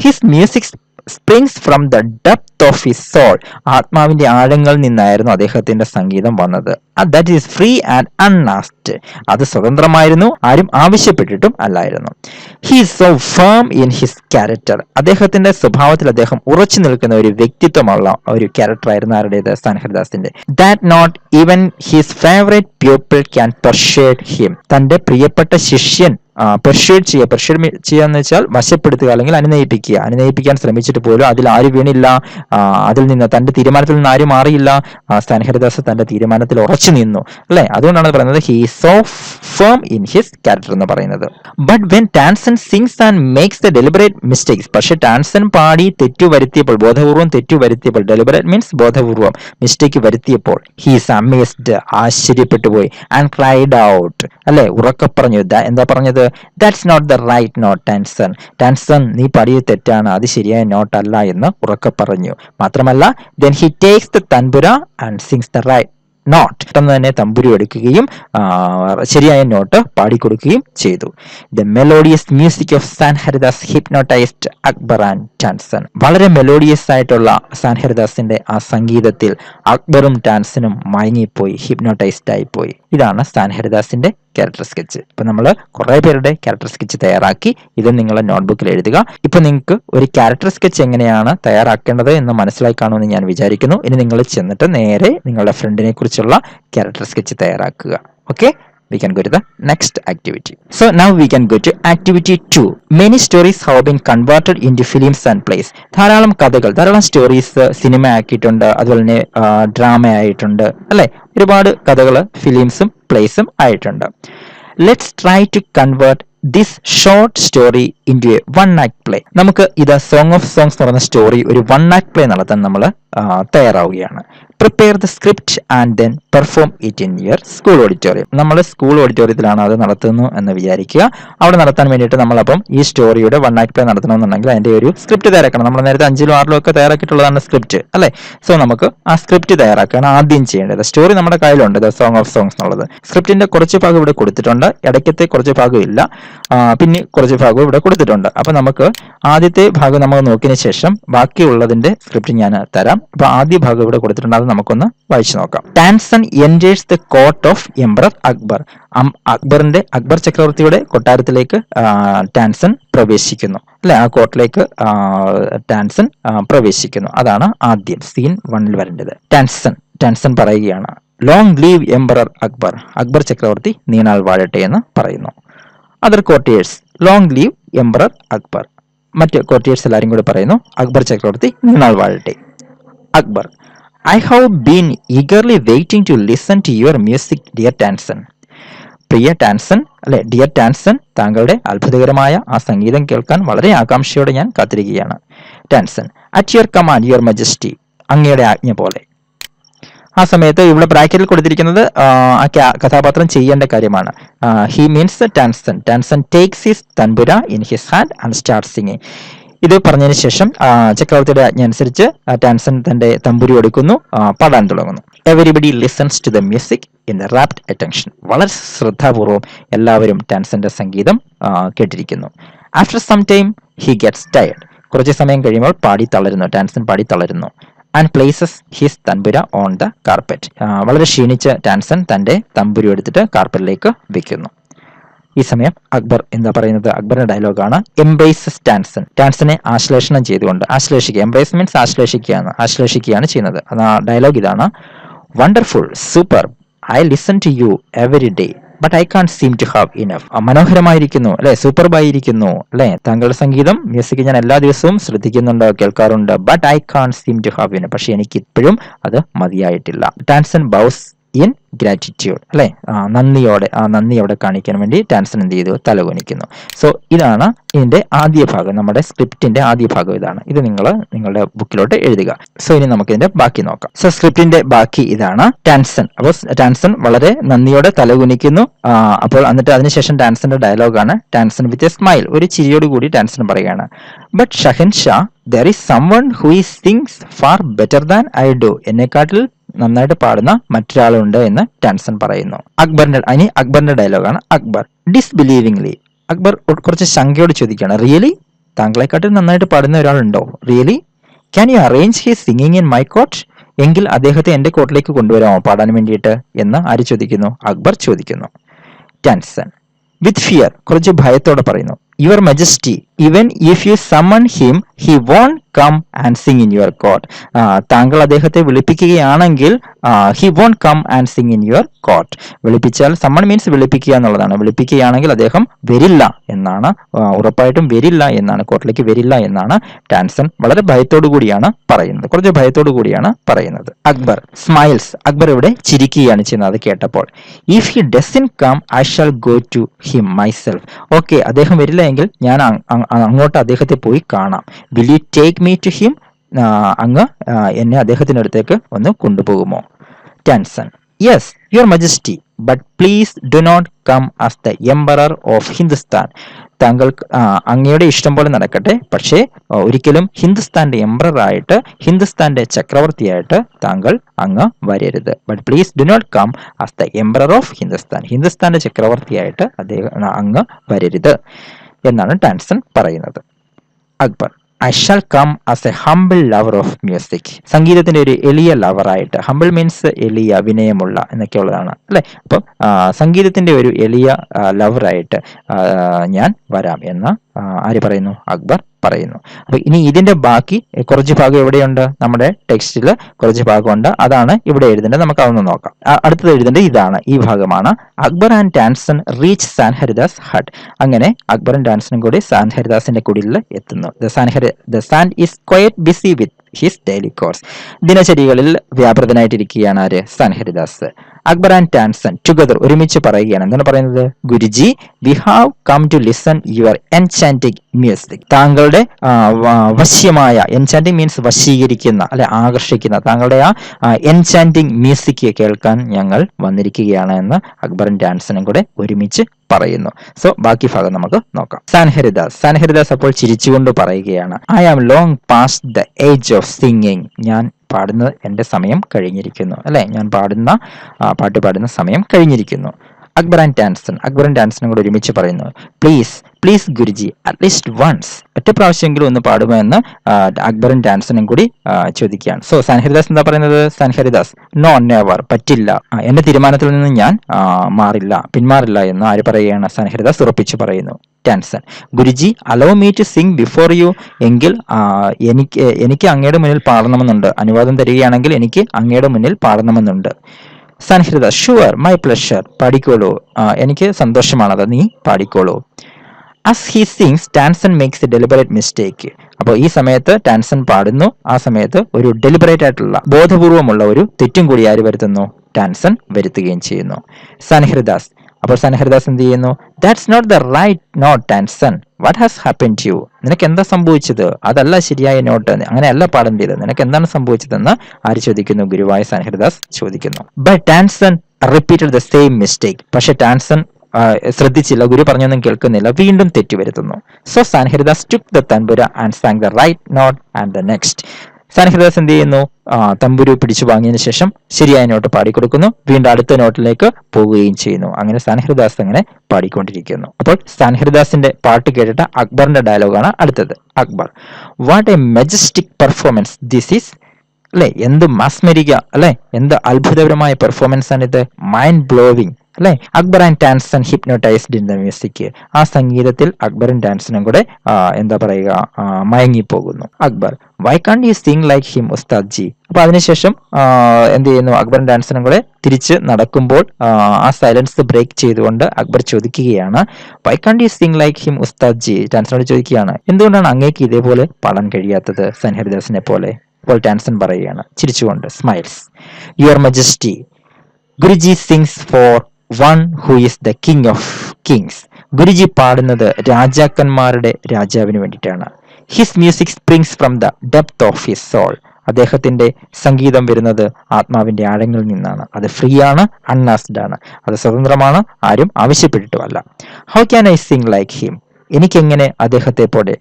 His music springs from the depth of his soul. ആത്മാവിന്റെ ആഴങ്ങളിൽ നിന്നായിരുന്നു അദ്ദേഹത്തിന്റെ സംഗീതം വന്നത്. That is free and unasked. അത് സ്വതന്ത്രമായിരുന്നു, ആരും ആവശ്യപ്പെട്ടിട്ടും അല്ലായിരുന്നു. He is so firm in his character. അദ്ദേഹത്തിന്റെ സ്വഭാവത്തിൽ അദ്ദേഹം ഉറച്ചു നിൽക്കുന്ന ഒരു വ്യക്തിത്വമുള്ള ഒരു ക്യാരക്ടർ ആയിരുന്നു ആരുടേത്? സാൻ ഹരിദാസിന്റെ. That not even his favourite people can persuade him. തന്റെ പ്രിയപ്പെട്ട ശിഷ്യൻ പെർഷ്വേഡ് ചെയ്യാന്ന് വെച്ചാൽ വശപ്പെടുത്തുക അല്ലെങ്കിൽ അനുനയിപ്പിക്കാൻ ശ്രമിച്ചിട്ട് പോലും അതിൽ ആര് വീണില്ല, അതിൽ നിന്ന് തന്റെ തീരുമാനത്തിൽ നിന്ന് ആരും മാറിയില്ല. സാൻ ഹരിദാസ് തന്റെ തീരുമാനത്തിൽ ഉറച്ചു നിന്നു, അല്ലെ? അതുകൊണ്ടാണ് പറയുന്നത് he is so firm in his character എന്ന് പറയുന്നത്. But when Tansen sings and makes the deliberate mistakes. പക്ഷെ ടാൻസൺ പാടി തെറ്റുവരുത്തിയപ്പോൾ, ബോധപൂർവം തെറ്റുവരുത്തിയപ്പോൾ, ഡെലിബറേറ്റ് മീൻസ് ബോധപൂർവം മിസ്റ്റേക്ക് വരുത്തിയപ്പോൾ, ഹി ഈസ് അമേസ്ഡ്, ആശ്ചര്യപ്പെട്ടു പോയി, ആൻഡ് ക്രൈഡ് ഔട്ട്, അല്ലെ? ഉറക്കെ പറഞ്ഞു. എന്താ പറഞ്ഞത്? That's not the right note Tansen. Tansen, നീ പാടിയത് തെറ്റാണ്, അത് ശരിയായ നോട്ട് അല്ല എന്ന് ഉറക്കെ പറഞ്ഞു. മാത്രമല്ല, then he takes the tanbura and sings the right note. പെട്ടെന്ന് തന്നെ തമ്പുരു എടുക്കുകയും ശരിയായ നോട്ട് പാടിക്കൊടുക്കുകയും ചെയ്തു. The melodious music of saint Haridas hypnotised Akbar and Tansen. വളരെ മെലോഡിയസ് ആയിട്ടുള്ള സാൻ ഹരിദാസിന്റെ ആ സംഗീതത്തിൽ അക്ബറും ടാൻസനും മയങ്ങിപ്പോയി, ഹിപ്നോട്ടൈസ്ഡ് ആയിപ്പോയി. ഇതാണ് സാൻ ഹരിദാസിന്റെ ക്യാരക്ടർ സ്കെച്ച്. ഇപ്പൊ നമ്മൾ കുറെ പേരുടെ ക്യാരക്ടർ സ്കെച്ച് തയ്യാറാക്കി. ഇത് നിങ്ങളുടെ നോട്ട്ബുക്കിൽ എഴുതുക. ഇപ്പൊ നിങ്ങൾക്ക് ഒരു ക്യാരക്ടർ സ്കെച്ച് എങ്ങനെയാണ് തയ്യാറാക്കേണ്ടത് എന്ന് മനസ്സിലായി കാണുമെന്ന് ഞാൻ വിചാരിക്കുന്നു. ഇനി നിങ്ങൾ ചെന്നിട്ട് നേരെ നിങ്ങളുടെ ഫ്രണ്ടിനെ കുറിച്ചുള്ള ക്യാരക്ടർ സ്കെച്ച് തയ്യാറാക്കുക. Okay, we can go to the next activity. So now we can go to activity 2. Many stories have been converted into films and plays. ധാരാളം കഥകൾ, ധാരാളം സ്റ്റോറീസ് സിനിമ ആക്കിയിട്ടുണ്ട്, അതുപോലെ തന്നെ ഡ്രാമ ആയിട്ടുണ്ട്, അല്ലെ? ഒരുപാട് കഥകൾ ഫിലിംസും പ്ലേസും ആയിട്ടുണ്ട്. Let's try to convert this short story into a one act play. നമുക്ക് ഇത് സോങ് ഓഫ് സോങ്സ് എന്ന് പറയുന്ന സ്റ്റോറി ഒരു വൺ ആക്ട് പ്ലേ നടത്താൻ നമ്മൾ തയ്യാറാവുകയാണ്. Prepare the script and then perform it in your school auditorium. നമ്മൾ സ്കൂൾ ഓഡിറ്റോറിയത്തിലാണ് അത് നടത്തുന്നു എന്ന് വിചാരിക്കുക. അവിടെ നടത്താൻ വേണ്ടിയിട്ട് നമ്മളപ്പം ഈ സ്റ്റോറിയുടെ വൺ ആക്ട് പ്ലേ നടത്തണമെന്നുണ്ടെങ്കിൽ അതിന്റെ ഒരു സ്ക്രിപ്റ്റ് തയ്യാറാക്കണം. നമ്മൾ നേരത്തെ 5-ലും 6-ലും ഒക്കെ തയ്യാറാക്കിയിട്ടുള്ളതാണ് സ്ക്രിപ്റ്റ്, അല്ലെ? സോ നമുക്ക് ആ സ്ക്രിപ്റ്റ് തയ്യാറാക്കുകയാണ് ആദ്യം ചെയ്യേണ്ടത്. സ്റ്റോറി നമ്മുടെ കയ്യിലുണ്ട്, ദ സോങ് ഓഫ് സോങ്സ് എന്നുള്ളത്. സ്ക്രിപ്റ്റിന്റെ കുറച്ച് ഭാഗം ഇവിടെ കൊടുത്തിട്ടുണ്ട്, ഇടയ്ക്കത്തെ കുറച്ച് ഭാഗം ഇല്ല, പിന്നെ കുറച്ച് ഭാഗം ഇവിടെ കൊടുത്തിട്ടുണ്ട്. അപ്പൊ നമുക്ക് ആദ്യത്തെ ഭാഗം നമ്മൾ നോക്കിയതിനു ശേഷം ബാക്കിയുള്ളതിന്റെ സ്ക്രിപ്റ്റ് ഞാൻ തരാം. അപ്പൊ ആദ്യ ഭാഗം ഇവിടെ കൊടുത്തിട്ടുണ്ട്, അത് നമുക്കൊന്ന് വായിച്ചു നോക്കാം. Tansen enters the court of emperor Akbar. Akbar ചക്രവർത്തിയുടെ കൊട്ടാരത്തിലേക്ക് ടാൻസൺ പ്രവേശിക്കുന്നു, അല്ലെ? ആ കോർട്ടിലേക്ക് ടാൻസൺ പ്രവേശിക്കുന്നു. അതാണ് ആദ്യം സീൻ 1-ൽ വരേണ്ടത്. ടാൻസൺ പറയുകയാണ്, long live emperor Akbar. Akbar ചക്രവർത്തി നീണാൾ വാഴട്ടെ എന്ന് പറയുന്നു. Other courtiers, long live emperor Akbar. മറ്റ് കോർട്ടിയേഴ്സ് എല്ലാവരും കൂടി പറയുന്നു, അക്ബർ ചക്രവർത്തി നീണാൾ വാഴട്ടെ. Akbar, I have been eagerly waiting to listen to your music dear Tansen. പ്രിയ ടാൻസൺ, അല്ലെ? ഡിയർ ടാൻസൺ, താങ്കളുടെ അത്ഭുതകരമായ ആ സംഗീതം കേൾക്കാൻ വളരെ ആകാംക്ഷയോടെ ഞാൻ കാത്തിരിക്കുകയാണ്. Tansen, at your command your majesty. അങ്ങയുടെ ആജ്ഞ പോലെ. ആ സമയത്ത് ഇവിടെ ബ്രാക്കറ്റിൽ കൊടുത്തിരിക്കുന്നത് ആ കഥാപാത്രം ചെയ്യേണ്ട കാര്യമാണ്. He means Tansen. Tansen takes his tanpura in his hand and start singing. ഇത് പറഞ്ഞതിന് ശേഷം ചക്രവർത്തിയുടെ ആജ്ഞ അനുസരിച്ച് ടാൻസൺ തന്റെ തമ്പുരു എടുക്കുന്നു, പാടാൻ തുടങ്ങുന്നു. Everybody listens to the music in the rapt attention. വളരെ ശ്രദ്ധാപൂർവം എല്ലാവരും ടാൻസന്റെ സംഗീതം കേട്ടിരിക്കുന്നു. After some time he gets tired. കുറച്ച് സമയം കഴിയുമ്പോൾ ടാൻസൺ പാടി തളരുന്നു. And places his tanpura on the carpet. വളരെ ക്ഷീണിച്ച ടാൻസൺ തന്റെ തമ്പുരു എടുത്തിട്ട് കാർപ്പറ്റിലേക്ക് വെക്കുന്നു. ഈ സമയം അക്ബർ എന്താ പറയുന്നത്? അക്ബറിന്റെ ഡയലോഗാണ്, എംബ്രേസസ് ടാൻസൺ. ടാൻസനെ ആശ്ലേഷണം ചെയ്തുകൊണ്ട്, ആശ്ലേഷിക്കുക, എംബ്രേസ് മീൻസ് ആശ്ലേഷിക്കുകയാണ് ചെയ്യുന്നത്. ആ ഡയലോഗ് ഇതാണ്, wonderful, super, I listen to you every day but I can't seem to have enough. മനോഹരമായിരിക്കുന്നു, അല്ലെ? സൂപ്പർബായിരിക്കുന്നു, അല്ലെ? താങ്കളുടെ സംഗീതം, മ്യൂസിക് ഞാൻ എല്ലാ ദിവസവും ശ്രദ്ധിക്കുന്നുണ്ട്, കേൾക്കാറുണ്ട്. But I can't seem to have enough. പക്ഷെ എനിക്ക് ഇപ്പോഴും അത് മതിയായിട്ടില്ല. ടാൻസൺ ബൗസ് ഇൻ ഗ്രാറ്റിറ്റ്യൂഡ്, അല്ലെ? നന്ദിയോടെ, ആ നന്ദി അവിടെ കാണിക്കാൻ വേണ്ടി ടാൻസൺ എന്ത് ചെയ്തു? തലകുനിക്കുന്നു. സോ ഇതാണ് ഇതിന്റെ ആദ്യ ഭാഗം, നമ്മുടെ സ്ക്രിപ്റ്റിന്റെ ആദ്യ ഭാഗം ഇതാണ്. ഇത് നിങ്ങൾ നിങ്ങളുടെ ബുക്കിലോട്ട് എഴുതുക. സോ ഇനി നമുക്ക് ഇതിന്റെ ബാക്കി നോക്കാം. സോ സ്ക്രിപ്റ്റിന്റെ ബാക്കി ഇതാണ്. ടാൻസൺ, അപ്പോൾ ടാൻസൺ വളരെ നന്ദിയോടെ തലകുനിക്കുന്നു. അപ്പോൾ എന്നിട്ട് അതിനുശേഷം ടാൻസന്റെ ഡയലോഗാണ്, ടാൻസൺ വിത്ത് എ സ്മൈൽ, ഒരു ചിരിയോട് കൂടി ടാൻസൺ പറയുകയാണ്, but Shahenshah, there is someone who is sings far better than I do. എന്നെക്കാട്ടിൽ നന്നായിട്ട് പാടുന്ന മറ്റൊരാളുണ്ട് എന്ന് ടാൻസൺ പറയുന്നു. അക്ബറിന്റെ ഡയലോഗാണ്. അക്ബർ, ഡിസ്ബിലീവിംഗ്ലി. അക്ബർ കുറച്ച് ശങ്കയോട് ചോദിക്കുകയാണ്, റിയലി? താങ്കളെക്കാട്ടിൽ നന്നായിട്ട് പാടുന്ന ഒരാളുണ്ടോ? Really? Can you arrange his singing in my court? എങ്കിൽ അദ്ദേഹത്തെ എൻ്റെ കോട്ടിലേക്ക് കൊണ്ടുവരാമോ പാടാൻ വേണ്ടിയിട്ട് എന്ന് ആര് ചോദിക്കുന്നു? അക്ബർ ചോദിക്കുന്നു. ടാൻസൺ വിത്ത് ഫിയർ, കുറച്ച് ഭയത്തോടെ പറയുന്നു. Your majesty, even if you summon him he won't come and sing in your court. താങ്കൾ അദ്ദേഹത്തെ വിളിപ്പിക്കുകയാണെങ്കിൽ he won't come and sing in your court. വിളിപ്പിച്ചാൽ, സമ്മൺ മീൻസ് വിളിപ്പിക്കുക എന്നുള്ളതാണ്. വിളിപ്പിക്കുകയാണെങ്കിൽ അദ്ദേഹം വരില്ല എന്നാണ്, ഉറപ്പായിട്ടും വരില്ല എന്നാണ്, കോർട്ടിലേക്ക് വരില്ല എന്നാണ് ടാൻസൺ വളരെ ഭയത്തോടു കൂടിയാണ് പറയുന്നത്, കുറച്ച് ഭയത്തോടു കൂടിയാണ് പറയുന്നത്. അക്ബർ സ്മൈൽസ്, അക്ബർ ഇവിടെ ചിരിക്കുകയാണ് ചെയ്യുന്നത് അത് കേട്ടപ്പോൾ. If he doesn't come I shall go to him myself. Okay, അദ്ദേഹം വരില്ല എങ്കിൽ ഞാൻ അങ്ങോട്ട് അദ്ദേഹത്തെ പോയി കാണാം. Will you take me to him? അങ്ങ് എന്നെ അദ്ദേഹത്തിൻ്റെ അടുത്തേക്ക് ഒന്ന് കൊണ്ടുപോകുമോ? Tansen yes your majesty, but please do not come as the emperor of Hindustan. താങ്കൾ അങ്ങയുടെ ഇഷ്ടം പോലെ നടക്കട്ടെ, പക്ഷേ ഒരിക്കലും ഹിന്ദുസ്ഥാന്റെ എംപറർ ആയിട്ട്, ഹിന്ദുസ്ഥാന്റെ ചക്രവർത്തിയായിട്ട് താങ്കൾ അങ്ങ് വരരുത്. But please do not come as the emperor of Hindustan. ഹിന്ദുസ്ഥാന്റെ ചക്രവർത്തിയായിട്ട് അദ്ദേഹം അങ്ങ് വരരുത് എന്നാണ് ടാൻസൺ പറയുന്നത്. Akbar I shall come as a humble lover of music. സംഗീതത്തിന്റെ ഒരു എളിയ ലവറായിട്ട്, ഹംബിൾ മീൻസ് എളിയ, വിനയമുള്ള എന്നൊക്കെയുള്ളതാണ് അല്ലെ. അപ്പം സംഗീതത്തിന്റെ ഒരു എളിയ ലവറായിട്ട് ഞാൻ വരാം എന്ന് ആര് പറയുന്നു? അക്ബർ പറയുന്നു. അപ്പൊ ഇനി ഇതിന്റെ ബാക്കി കുറച്ച് ഭാഗം എവിടെയുണ്ട്? നമ്മുടെ ടെക്സ്റ്റിൽ കുറച്ച് ഭാഗമുണ്ട്, അതാണ് ഇവിടെ എഴുതേണ്ടത്. നമുക്ക് അതൊന്ന് നോക്കാം. അടുത്തത് എഴുതേണ്ടത് ഇതാണ്, ഈ ഭാഗമാണ്. Akbar and ടാൻസൺ reach സാൻഹരിദാസ് hut. അങ്ങനെ അക്ബറും ടാൻസണും കൂടി സാൻഹരിദാസിന്റെ കുടിലിൽ എത്തുന്നു. The San is quiet busy with his daily course. ദിനചര്യകളിൽ വ്യാപൃതനായിട്ടിരിക്കുകയാണ് ആര്? സാൻഹരിദാസ്. അക്ബർ ആൻഡ് ടാൻസൺ ടുഗദർ, ഒരുമിച്ച് പറയുകയാണ്. എന്താണ് പറയുന്നത്? Guruji we have come to listen your എൻചാന്റിംഗ് music. താങ്കളുടെ വശ്യമായ, എൻചാന്റിംഗ് മീൻസ് വശീകരിക്കുന്ന അല്ലെ ആകർഷിക്കുന്ന, താങ്കളുടെ ആ എൻചാന്റിംഗ് മ്യൂസിക് കേൾക്കാൻ ഞങ്ങൾ വന്നിരിക്കുകയാണ് എന്ന് അക്ബറും ടാൻസണും കൂടെ ഒരുമിച്ച് പറയുന്നു. സോ ബാക്കി ഭാഗം നമുക്ക് നോക്കാം. സാൻഹരിദാസ് അപ്പോൾ ചിരിച്ചുകൊണ്ട് പറയുകയാണ്, I am long past the age of singing. ഞാൻ പാടുന്ന എൻ്റെ സമയം കഴിഞ്ഞിരിക്കുന്നു അല്ലെ, ഞാൻ പാട്ട് പാടുന്ന സമയം കഴിഞ്ഞിരിക്കുന്നു. അക്ബറും ടാൻസണും കൂടെ ഒരുമിച്ച് പറയുന്നു, പ്ലീസ് ഗുരുജി അറ്റ്ലീസ്റ്റ് വൺസ്, ഒറ്റ പ്രാവശ്യമെങ്കിലും ഒന്ന് പാടുമോ എന്ന് അക്ബറും ടാൻസണും കൂടി ചോദിക്കുകയാണ്. സോ സാൻഹരിദാസ് എന്താ പറയുന്നത്? സാൻഹരിദാസ് നോ നെവർ, പറ്റില്ല, എന്റെ തീരുമാനത്തിൽ നിന്ന് ഞാൻ പിന്മാറില്ല എന്ന് ആര് പറയുകയാണ്? സാൻഹരിദാസ് ഉറപ്പിച്ചു പറയുന്നു. ടാൻസൺ Guruji hello me to sing before you. എങ്കിൽ എനിക്ക് അങ്ങയുടെ മുന്നിൽ പാടണമെന്നുണ്ട്, അനുവാദം തരികയാണെങ്കിൽ എനിക്ക് അങ്ങയുടെ മുന്നിൽ പാടണമെന്നുണ്ട്. സാൻഹരിദാസ് ഷുവർ, മൈ പ്ലഷർ, പാടിക്കോളൂ, എനിക്ക് സന്തോഷമാണത്, നീ പാടിക്കോളൂ. As he sings Tansen makes a deliberate mistake. അപ്പോൾ ഈ സമയത്ത് ടാൻസൺ പാടുന്നു, ആ സമയത്ത് ഒരു ഡെലിബറേറ്റ് ആയിട്ടുള്ള, ബോധപൂർവമുള്ള ഒരു തെറ്റും കൂടി ആര് വരുത്തുന്നു? ടാൻസൺ വരുത്തുകയും ചെയ്യുന്നു. സാൻഹരിദാസ് എന്ത് ചെയ്യുന്നു? That's not the right note Tansen, what has happened to you? നിനക്ക് എന്താ സംഭവിച്ചത്? അതല്ല ശരിയായ നോട്ട്, അങ്ങനെയല്ല പാടേണ്ടത്, നിനക്ക് എന്താണ് സംഭവിച്ചതെന്ന് ആര് ചോദിക്കുന്നു? ഗുരുവായ സാൻഹരിദാസ് ചോദിക്കുന്നു. But Tansen repeated the same mistake. പക്ഷെ ടാൻസൺ ശ്രദ്ധിച്ചില്ല, ഗുരു പറഞ്ഞൊന്നും കേൾക്കുന്നില്ല, വീണ്ടും തെറ്റുവരുത്തുന്നു. So Sant Haridas took the tanpura and sang the right note and the next. Sant Haridas എന്ത് ചെയ്യുന്നു? തമ്പുരു പിടിച്ചു വാങ്ങിയതിനു ശേഷം ശരിയായ നോട്ട് പാടിക്കൊടുക്കുന്നു, വീണ്ടും അടുത്ത നോട്ടിലേക്ക് പോവുകയും ചെയ്യുന്നു. അങ്ങനെ സാൻഹരിദാസ് അങ്ങനെ പാടിക്കൊണ്ടിരിക്കുന്നു. അപ്പോൾ സാൻഹരിദാസിന്റെ പാട്ട് കേട്ടിട്ട് അക്ബറിന്റെ ഡയലോഗാണ് അടുത്തത്. Akbar what A majestic performance this is. അല്ലെ, എന്ത് മാസ്മരിക, അല്ലെ, എന്ത് അത്ഭുതകരമായ പെർഫോമൻസ് ആണിത്, മൈൻഡ് ബ്ലോവിംഗ് അല്ലെ. Akbar and Tansen hypnotized in the music. ആ സംഗീതത്തിൽ അക്ബറും ടാൻസണും കൂടെ എന്താ പറയുക, മയങ്ങിപ്പോകുന്നു. Akbar why can't you sing like him Ustad ji. അപ്പൊ അതിനുശേഷം എന്ത് ചെയ്യുന്നു? അക്ബറും ടാൻസണും കൂടെ തിരിച്ച് നടക്കുമ്പോൾ ആ സൈലൻസ് ബ്രേക്ക് ചെയ്തുകൊണ്ട് അക്ബർ ചോദിക്കുകയാണ്, Y can't you sing like him Ustad G. ടാൻസണോട് ചോദിക്കുകയാണ്, എന്തുകൊണ്ടാണ് അങ്ങേക്ക് ഇതേപോലെ പാടാൻ കഴിയാത്തത്, സാൻഹരിദാസിനെ പോലെ? അപ്പോൾ ടാൻസൺ പറയുകയാണ് ചിരിച്ചുകൊണ്ട്, smiles, your majesty Guruji sings for one who is the king of kings. Guruji പാടുന്നത് രാജാക്കന്മാരുടെ രാജാവിന് വേണ്ടിയിട്ടാണ്. His music springs from the depth of his soul. അദ്ദേഹത്തിന്റെ സംഗീതം വരുന്നത് ആത്മാവിന്റെ ആഴങ്ങളിൽ നിന്നാണ്. അത് ഫ്രീ ആണ്, അൺആസ്ക്ഡ് ആണ്, അത് സ്വതന്ത്രമാണ്, ആരും ആവശ്യപ്പെട്ടിട്ടുമല്ല. How can I sing like him. എനിക്കെങ്ങനെ അദ്ദേഹത്തെ പോലെ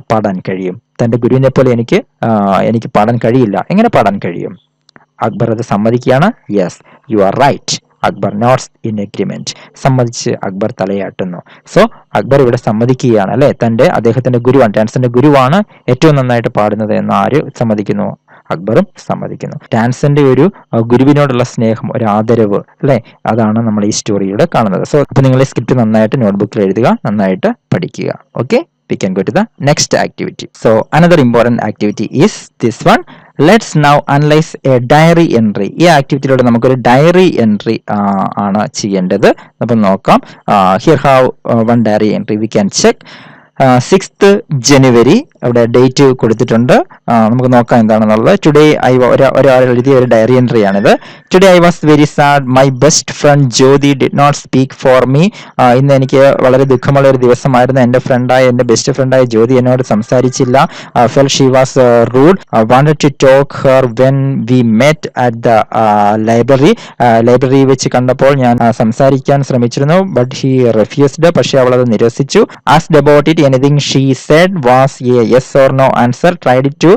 പാടാൻ കഴിയും? തന്റെ ഗുരുവിനെ പോലെ എനിക്ക് പാടാൻ കഴിയില്ല, എങ്ങനെ പാടാൻ കഴിയും? അക്ബർ അത് സമ്മതിക്കുകയാണ്. Yes you are right, Akbar nods in agreement. സമ്മതിച്ച് അക്ബർ തലയാട്ടുന്നു. സോ അക്ബർ ഇവിടെ സമ്മതിക്കുകയാണ് അല്ലെ, അദ്ദേഹത്തിന്റെ ഗുരുവാണ്, ഡാൻസിന്റെ ഗുരുവാണ് ഏറ്റവും നന്നായിട്ട് പാടുന്നത് എന്ന് ആര് സമ്മതിക്കുന്നു? അക്ബറും സമ്മതിക്കുന്നു. ഡാൻസിന്റെ ഒരു ഗുരുവിനോടുള്ള സ്നേഹം, ഒരു ആദരവ് അല്ലെ, അതാണ് നമ്മൾ ഈ സ്റ്റോറിയുടെ കാണുന്നത്. സോ അപ്പൊ നിങ്ങൾ ഈ സ്ക്രിപ്റ്റ് നന്നായിട്ട് നോട്ട്ബുക്കിൽ എഴുതുക, നന്നായിട്ട് പഠിക്കുക. Okay, we can go to the next activity. So another important activity is this one. Let's now analyze a diary entry. ഈ ആക്ടിവിറ്റിയിലൂടെ നമുക്കൊരു ഡയറി എൻട്രി ആണ് ചെയ്യേണ്ടത്. അപ്പം നോക്കാം. Here have one diary entry. We can check. 6th January അവിടെ date കൊടുത്തിട്ടുണ്ട്. നമുക്ക് നോക്കാം എന്താണെന്നുള്ളത്. ടുഡേ ഒരാൾ എഴുതിയ ഒരു ഡയറി എൻട്രി ആണിത്. Today I was very sad. My best friend Jyoti did not speak for me. ഇന്ന് എനിക്ക് വളരെ ദുഃഖമുള്ള ഒരു ദിവസമായിരുന്നു. എൻ്റെ ബെസ്റ്റ് ഫ്രണ്ടായ ജ്യോതി എന്നോട് സംസാരിച്ചില്ല. Felt she was rude. Wanted to talk her when we met at the library വെച്ച് കണ്ടപ്പോൾ ഞാൻ സംസാരിക്കാൻ ശ്രമിച്ചിരുന്നു. But he refused. പക്ഷെ അവൾ അത് നിരസിച്ചു. Asked about it. Anything she said was a yes or no answer. Tried to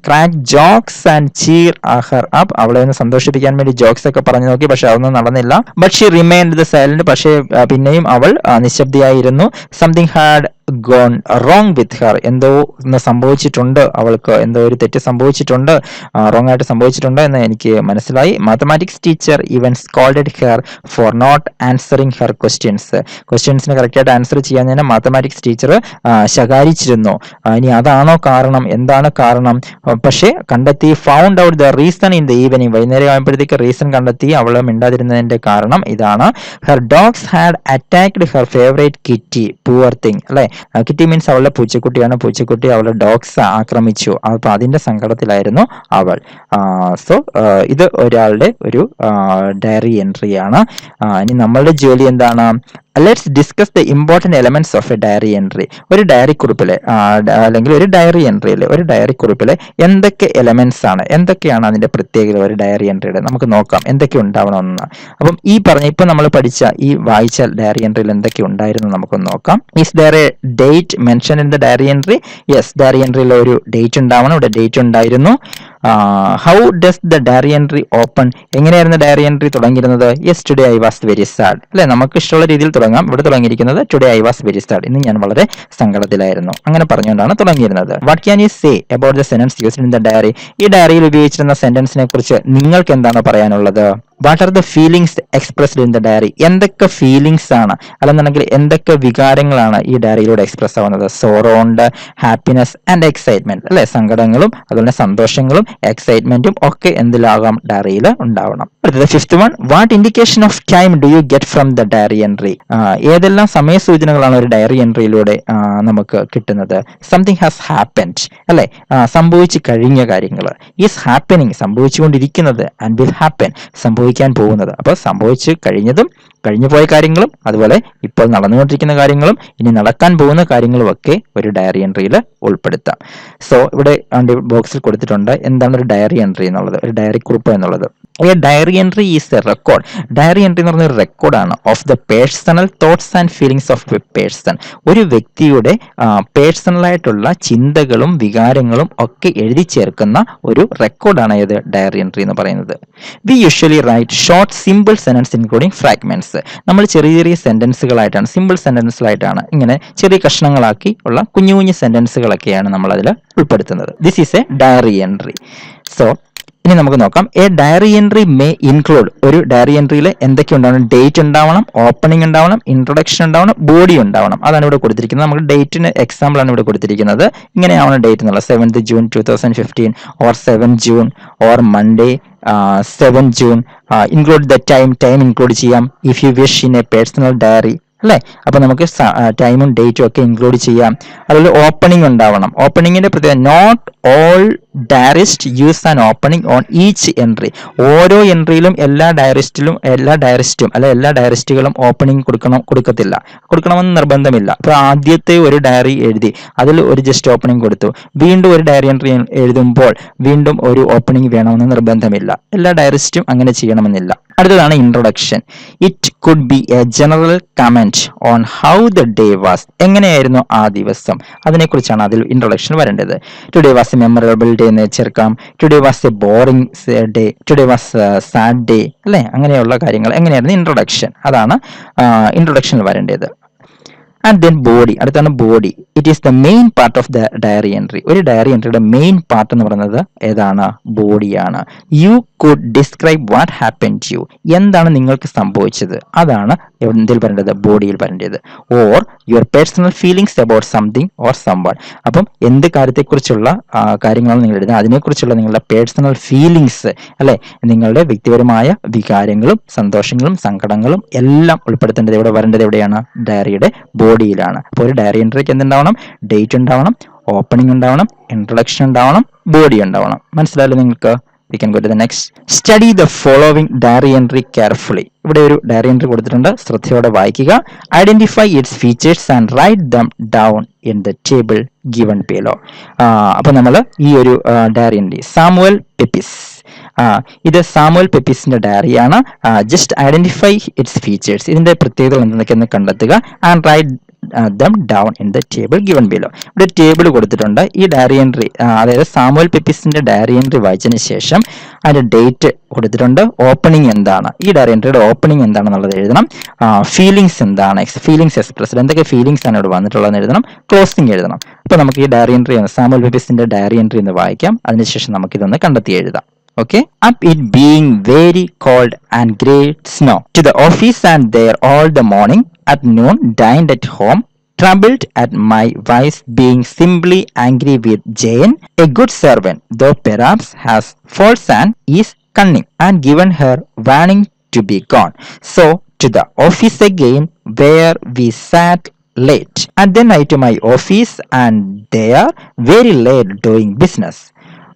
crack jokes and cheer her up. അവളെ ഒന്ന് സന്തോഷിപ്പിക്കാൻ വേണ്ടി ജോക്സ് ഒക്കെ പറഞ്ഞു നോക്കി, പക്ഷെ അതൊന്നും നടന്നില്ല. But she remained the silent. പക്ഷേ പിന്നെയും അവൾ നിശബ്ദയായിരുന്നു. Something had gone wrong with her. എന്തോ ഒന്ന് സംഭവിച്ചിട്ടുണ്ട്, അവൾക്ക് എന്തോ ഒരു തെറ്റ് സംഭവിച്ചിട്ടുണ്ട്, റോങ് ആയിട്ട് സംഭവിച്ചിട്ടുണ്ട് എന്ന് എനിക്ക് മനസ്സിലായി. Mathematics teacher even scolded her for not answering her ക്വസ്റ്റ്യൻസിന് കറക്റ്റായിട്ട് ആൻസർ ചെയ്യാൻ തന്നെ മാത്തമാറ്റിക്സ് ടീച്ചർ ശകാരിച്ചിരുന്നു. ഇനി അതാണോ കാരണം, എന്താണ് കാരണം? പക്ഷേ കണ്ടെത്തി. Found out the reason in the evening. വൈകുന്നേരം ആയപ്പോഴത്തേക്ക് റീസൺ കണ്ടെത്തി. അവൾ മിണ്ടാതിരുന്നതിന്റെ കാരണം ഇതാണ്. Her dogs had attacked her favourite kitty. Poor thing അല്ലെ. കിറ്റി മീൻസ് അവളുടെ പൂച്ചക്കുട്ടിയാണ്. പൂച്ചക്കുട്ടി അവളുടെ ഡോഗ്സ് ആക്രമിച്ചു. അപ്പൊ അതിന്റെ സങ്കടത്തിലായിരുന്നു അവൾ. സോ ഇത് ഒരാളുടെ ഒരു ഡയറി എൻട്രി ആണ്. ഇനി നമ്മളുടെ ജോലി എന്താണ്? Let's discuss the important elements of a diary entry. ഒരു ഡയറി കുറിപ്പിലെ അല്ലെങ്കിൽ ഒരു ഡയറി എൻട്രിയിലെ ഒരു ഡയറി കുറിപ്പിലെ എന്തൊക്കെ എലമെന്റ്സ് ആണ്, എന്തൊക്കെയാണ് അതിന്റെ പ്രത്യേകത ഒരു ഡയറി എൻട്രിയുടെ, നമുക്ക് നോക്കാം എന്തൊക്കെ ഉണ്ടാവണമെന്ന്. അപ്പം ഇപ്പൊ നമ്മൾ പഠിച്ച ഈ വായിച്ച ഡയറി എൻട്രിയിൽ എന്തൊക്കെ ഉണ്ടായിരുന്നു നമുക്കൊന്ന് നോക്കാം. Is there a date mention in the diary entry? Yes, diary എൻട്രിയിൽ ഒരു ഡേറ്റ് ഉണ്ടാവണം. ഇവിടെ ഡേറ്റ് ഉണ്ടായിരുന്നു. How does the diary entry open? എങ്ങനെയായിരുന്നു ഡയറി എൻട്രി തുടങ്ങിയിരുന്നത്? Yes, today I was very sad അല്ലെ. നമുക്ക് ഇഷ്ടമുള്ള രീതിയിൽ തുടങ്ങാം. ഇവിടെ തുടങ്ങിയിരിക്കുന്നത് today I was very sad, ഇന്ന് ഞാൻ വളരെ സങ്കടത്തിലായിരുന്നു, അങ്ങനെ പറഞ്ഞുകൊണ്ടാണ് തുടങ്ങിയിരുന്നത്. What can you say about the sentence used in the diary? ഈ ഡയറിയിൽ ഉപയോഗിച്ചിരുന്ന സെന്റൻസിനെ കുറിച്ച് നിങ്ങൾക്ക് എന്താണ് പറയാനുള്ളത്? What are the feelings expressed in the diary? എന്തൊക്കെ ഫീലിംഗ്സ് ആണ്, അല്ലെന്നുണ്ടെങ്കിൽ എന്തൊക്കെ വികാരങ്ങളാണ് ഈ ഡയറിയിലൂടെ എക്സ്പ്രസ് ആവുന്നത്? സോറോ ഉണ്ട്, ഹാപ്പിനെസ് ആൻഡ് എക്സൈറ്റ്മെന്റ് അല്ലെ. സങ്കടങ്ങളും അതുപോലെ സന്തോഷങ്ങളും എക്സൈറ്റ്മെന്റും ഒക്കെ എന്തിലാകാം? ഡയറിയിൽ ഉണ്ടാവണം. അടുത്തത് 5th one. What indication of time do you get from the diary entry? ഏതെല്ലാം സമയ സൂചനകളാണ് ഒരു ഡയറി എൻട്രിയിലൂടെ നമുക്ക് കിട്ടുന്നത്? സംതിങ് ഹാസ് ഹാപ്പൻഡ് അല്ലെ, സംഭവിച്ചു കഴിഞ്ഞ കാര്യങ്ങൾ. ഈസ് ഹാപ്പനിങ്, സംഭവിച്ചുകൊണ്ടിരിക്കുന്നത്. ആൻഡ് വിൽ ഹാപ്പൻ, സംഭവിക്കാൻ പോകുന്നത്. അപ്പൊ സംഭവിച്ചു കഴിഞ്ഞതും കഴിഞ്ഞു പോയ കാര്യങ്ങളും അതുപോലെ ഇപ്പോൾ നടന്നുകൊണ്ടിരിക്കുന്ന കാര്യങ്ങളും ഇനി നടക്കാൻ പോകുന്ന കാര്യങ്ങളും ഒക്കെ ഒരു ഡയറി എൻട്രിയിൽ ഉൾപ്പെടുത്താം. സോ ഇവിടെ ബോക്സിൽ കൊടുത്തിട്ടുണ്ട് എന്താണ് ഒരു ഡയറി എൻട്രി എന്നുള്ളത്, ഒരു ഡയറി കുറിപ്പ് എന്നുള്ളത്. A diary entry is a record. Diary entry എന്ന് പറഞ്ഞ ഒരു റെക്കോർഡാണ് of the personal thoughts and feelings of a person. ഒരു വ്യക്തിയുടെ പേഴ്സണലായിട്ടുള്ള ചിന്തകളും വികാരങ്ങളും ഒക്കെ എഴുതി ചേർക്കുന്ന ഒരു റെക്കോർഡാണ് ഏത്? ഡയറി എൻട്രി എന്ന് പറയുന്നത്. V usually write short simple sentence including fragments. നമ്മൾ ചെറിയ ചെറിയ സെന്റൻസുകളായിട്ടാണ്, സിമ്പിൾ സെന്റൻസുകളായിട്ടാണ്, ഇങ്ങനെ ചെറിയ കഷ്ണങ്ങളാക്കി ഉള്ള കുഞ്ഞു കുഞ്ഞു സെന്റൻസുകളൊക്കെയാണ് നമ്മൾ അതിൽ ഉൾപ്പെടുത്തുന്നത്. This is a diary entry. So ഇനി നമുക്ക് നോക്കാം. A diary entry may include. ഒരു ഡയറി എൻട്രിയിൽ എന്തൊക്കെ ഉണ്ടാവണം? ഡേറ്റ് ഉണ്ടാവണം, ഓപ്പണിംഗ് ഉണ്ടാവണം, ഇൻട്രൊഡക്ഷൻ ഉണ്ടാവണം, ബോഡി ഉണ്ടാവണം. അതാണ് ഇവിടെ കൊടുത്തിരിക്കുന്നത്. നമുക്ക് ഡേറ്റിന് എക്സാമ്പിൾ ആണ് ഇവിടെ കൊടുത്തിരിക്കുന്നത്. ഇങ്ങനെയാണ് ഡേറ്റ് എന്നുള്ളത്. 7th June 2015 or 7 June or Monday 7 June. Include the time include ചെയ്യാം if you wish in a personal diary അല്ലെ. അപ്പൊ നമുക്ക് ടൈമും ഡേറ്റും ഒക്കെ ഇൻക്ലൂഡ് ചെയ്യാം. അതുപോലെ ഓപ്പണിംഗ് ഉണ്ടാവണം. ഓപ്പണിംഗിന്റെ പ്രത്യേകത not all diarist use an opening on each entry. ഓരോ എൻട്രിയിലും എല്ലാ ഡയറിസ്റ്റും അല്ലെ എല്ലാ ഡയറിസ്റ്റുകളും ഓപ്പണിംഗ് കൊടുക്കണമെന്ന് നിർബന്ധമില്ല. അപ്പൊ ആദ്യത്തെ ഒരു ഡയറി എഴുതി അതിൽ ഒരു ജസ്റ്റ് ഓപ്പണിംഗ് കൊടുത്തു. വീണ്ടും ഒരു ഡയറി എൻട്രി എഴുതുമ്പോൾ വീണ്ടും ഒരു ഓപ്പണിംഗ് വേണമെന്ന് നിർബന്ധമില്ല. എല്ലാ ഡയറിസ്റ്റും അങ്ങനെ ചെയ്യണമെന്നില്ല. അടുത്തതാണ് introduction. It could be a general comment on how the day was. എങ്ങനെയായിരുന്നു ആ ദിവസം, അതിനെക്കുറിച്ചാണ് അതിൽ ഇൻട്രൊഡക്ഷൻ വരേണ്ടത്. Today was a memorable day എന്ന് ചേർക്കാം. Today was a boring day, today was sad day, അല്ലെ? അങ്ങനെയുള്ള കാര്യങ്ങൾ എങ്ങനെയായിരുന്നു ഇൻട്രൊഡക്ഷൻ, അതാണ് ഇൻട്രൊഡക്ഷനിൽ വരേണ്ടത്. And then body. അടുത്താണ് body. It is the main part of the diary entry. ഒരു ഡയറി എൻട്രിയുടെ മെയിൻ പാർട്ട് എന്ന് പറയുന്നത് ഏതാണ്? ബോഡിയാണ്. U could describe what happen to you. എന്താണ് നിങ്ങൾക്ക് സംഭവിച്ചത്, അതാണ് എന്തിൽ വരേണ്ടത്? ബോഡിയിൽ വരേണ്ടത്. Or your personal feelings about something or someone. അപ്പം എന്ത് കാര്യത്തെക്കുറിച്ചുള്ള കാര്യങ്ങളാണ് നിങ്ങൾ എഴുതുന്നത്, അതിനെക്കുറിച്ചുള്ള നിങ്ങളുടെ പേഴ്സണൽ ഫീലിംഗ്സ്, അല്ലെ? നിങ്ങളുടെ വ്യക്തിപരമായ വികാരങ്ങളും സന്തോഷങ്ങളും സങ്കടങ്ങളും എല്ലാം ഉൾപ്പെടുത്തേണ്ടത് എവിടെ വരേണ്ടത്? എവിടെയാണ്? ഡയറിയുടെ ബോഡിയിലാണ്. അപ്പോൾ ഒരു ഡയറി എൻട്രിക്ക് എന്തുണ്ടാവണം? ഡേറ്റ് ഉണ്ടാവണം, ഓപ്പണിംഗ് ഉണ്ടാവണം, ഇൻട്രൊഡക്ഷൻ ഉണ്ടാവണം, ബോഡി ഉണ്ടാവണം. മനസ്സിലായല്ലോ നിങ്ങൾക്ക്? We can go to the next. Study the following diary entry carefully. ഇവിടെ ഒരു ഡയറി എൻട്രി കൊടുത്തിട്ടുണ്ട്, ശ്രദ്ധയോടെ വായിക്കുക. Identify its features and write them down in the table given below. അപ്പൊ നമ്മൾ ഈ ഒരു ഡയറി എൻട്രി സാമുവൽ പെപ്പിസ്, ഇത് സാമുവൽ പെപ്പിസിന്റെ ഡയറിയാണ്. ജസ്റ്റ് ഐഡന്റിഫൈ ഇറ്റ്സ് ഫീച്ചേഴ്സ്, ഇതിന്റെ പ്രത്യേകതകൾ എന്തൊക്കെയെന്ന് കണ്ടെത്തുക. ആൻഡ് റൈറ്റ് them down in the table given below. ഇവിടെ ടേബിൾ കൊടുത്തിട്ടുണ്ട്. ഈ ഡയറി എൻട്രി, അതായത് സാമുവൽ പെപ്പിസിന്റെ ഡയറി എൻട്രി വായിച്ചതിന് ശേഷം അതിന്റെ ഡേറ്റ് കൊടുത്തിട്ടുണ്ട്. ഓപ്പണിംഗ് എന്താണ്, ഈ ഡയറി എൻട്രിയുടെ ഓപ്പണിംഗ് എന്താണെന്നുള്ളത് എഴുതണം. ഫീലിംഗ്സ് എന്താണ്, ഫീലിംഗ്സ് എക്സ്പ്രസ്ഡ്, എന്തൊക്കെ ഫീലിംഗ്സ് ആണ് ഇവിടെ വന്നിട്ടുള്ളതെന്ന് എഴുതണം. ക്ലോസിംഗ് എഴുതണം. അപ്പൊ നമുക്ക് ഈ ഡയറി എൻട്രി, സാമുവൽ പെപ്പിസിന്റെ ഡയറി എൻട്രി എന്ന് വായിക്കാം. അതിനുശേഷം നമുക്ക് ഇതൊന്ന് കണ്ടെത്തി എഴുതാം. Okay. Up it being very cold and great snow. To the office and there all the morning. At noon dined at home. Troubled at my wife's being simply angry with Jane. A good servant, though perhaps has faults and is cunning. And given her warning to be gone. So to the office again, where we sat late. And then I to my office and there very late doing business.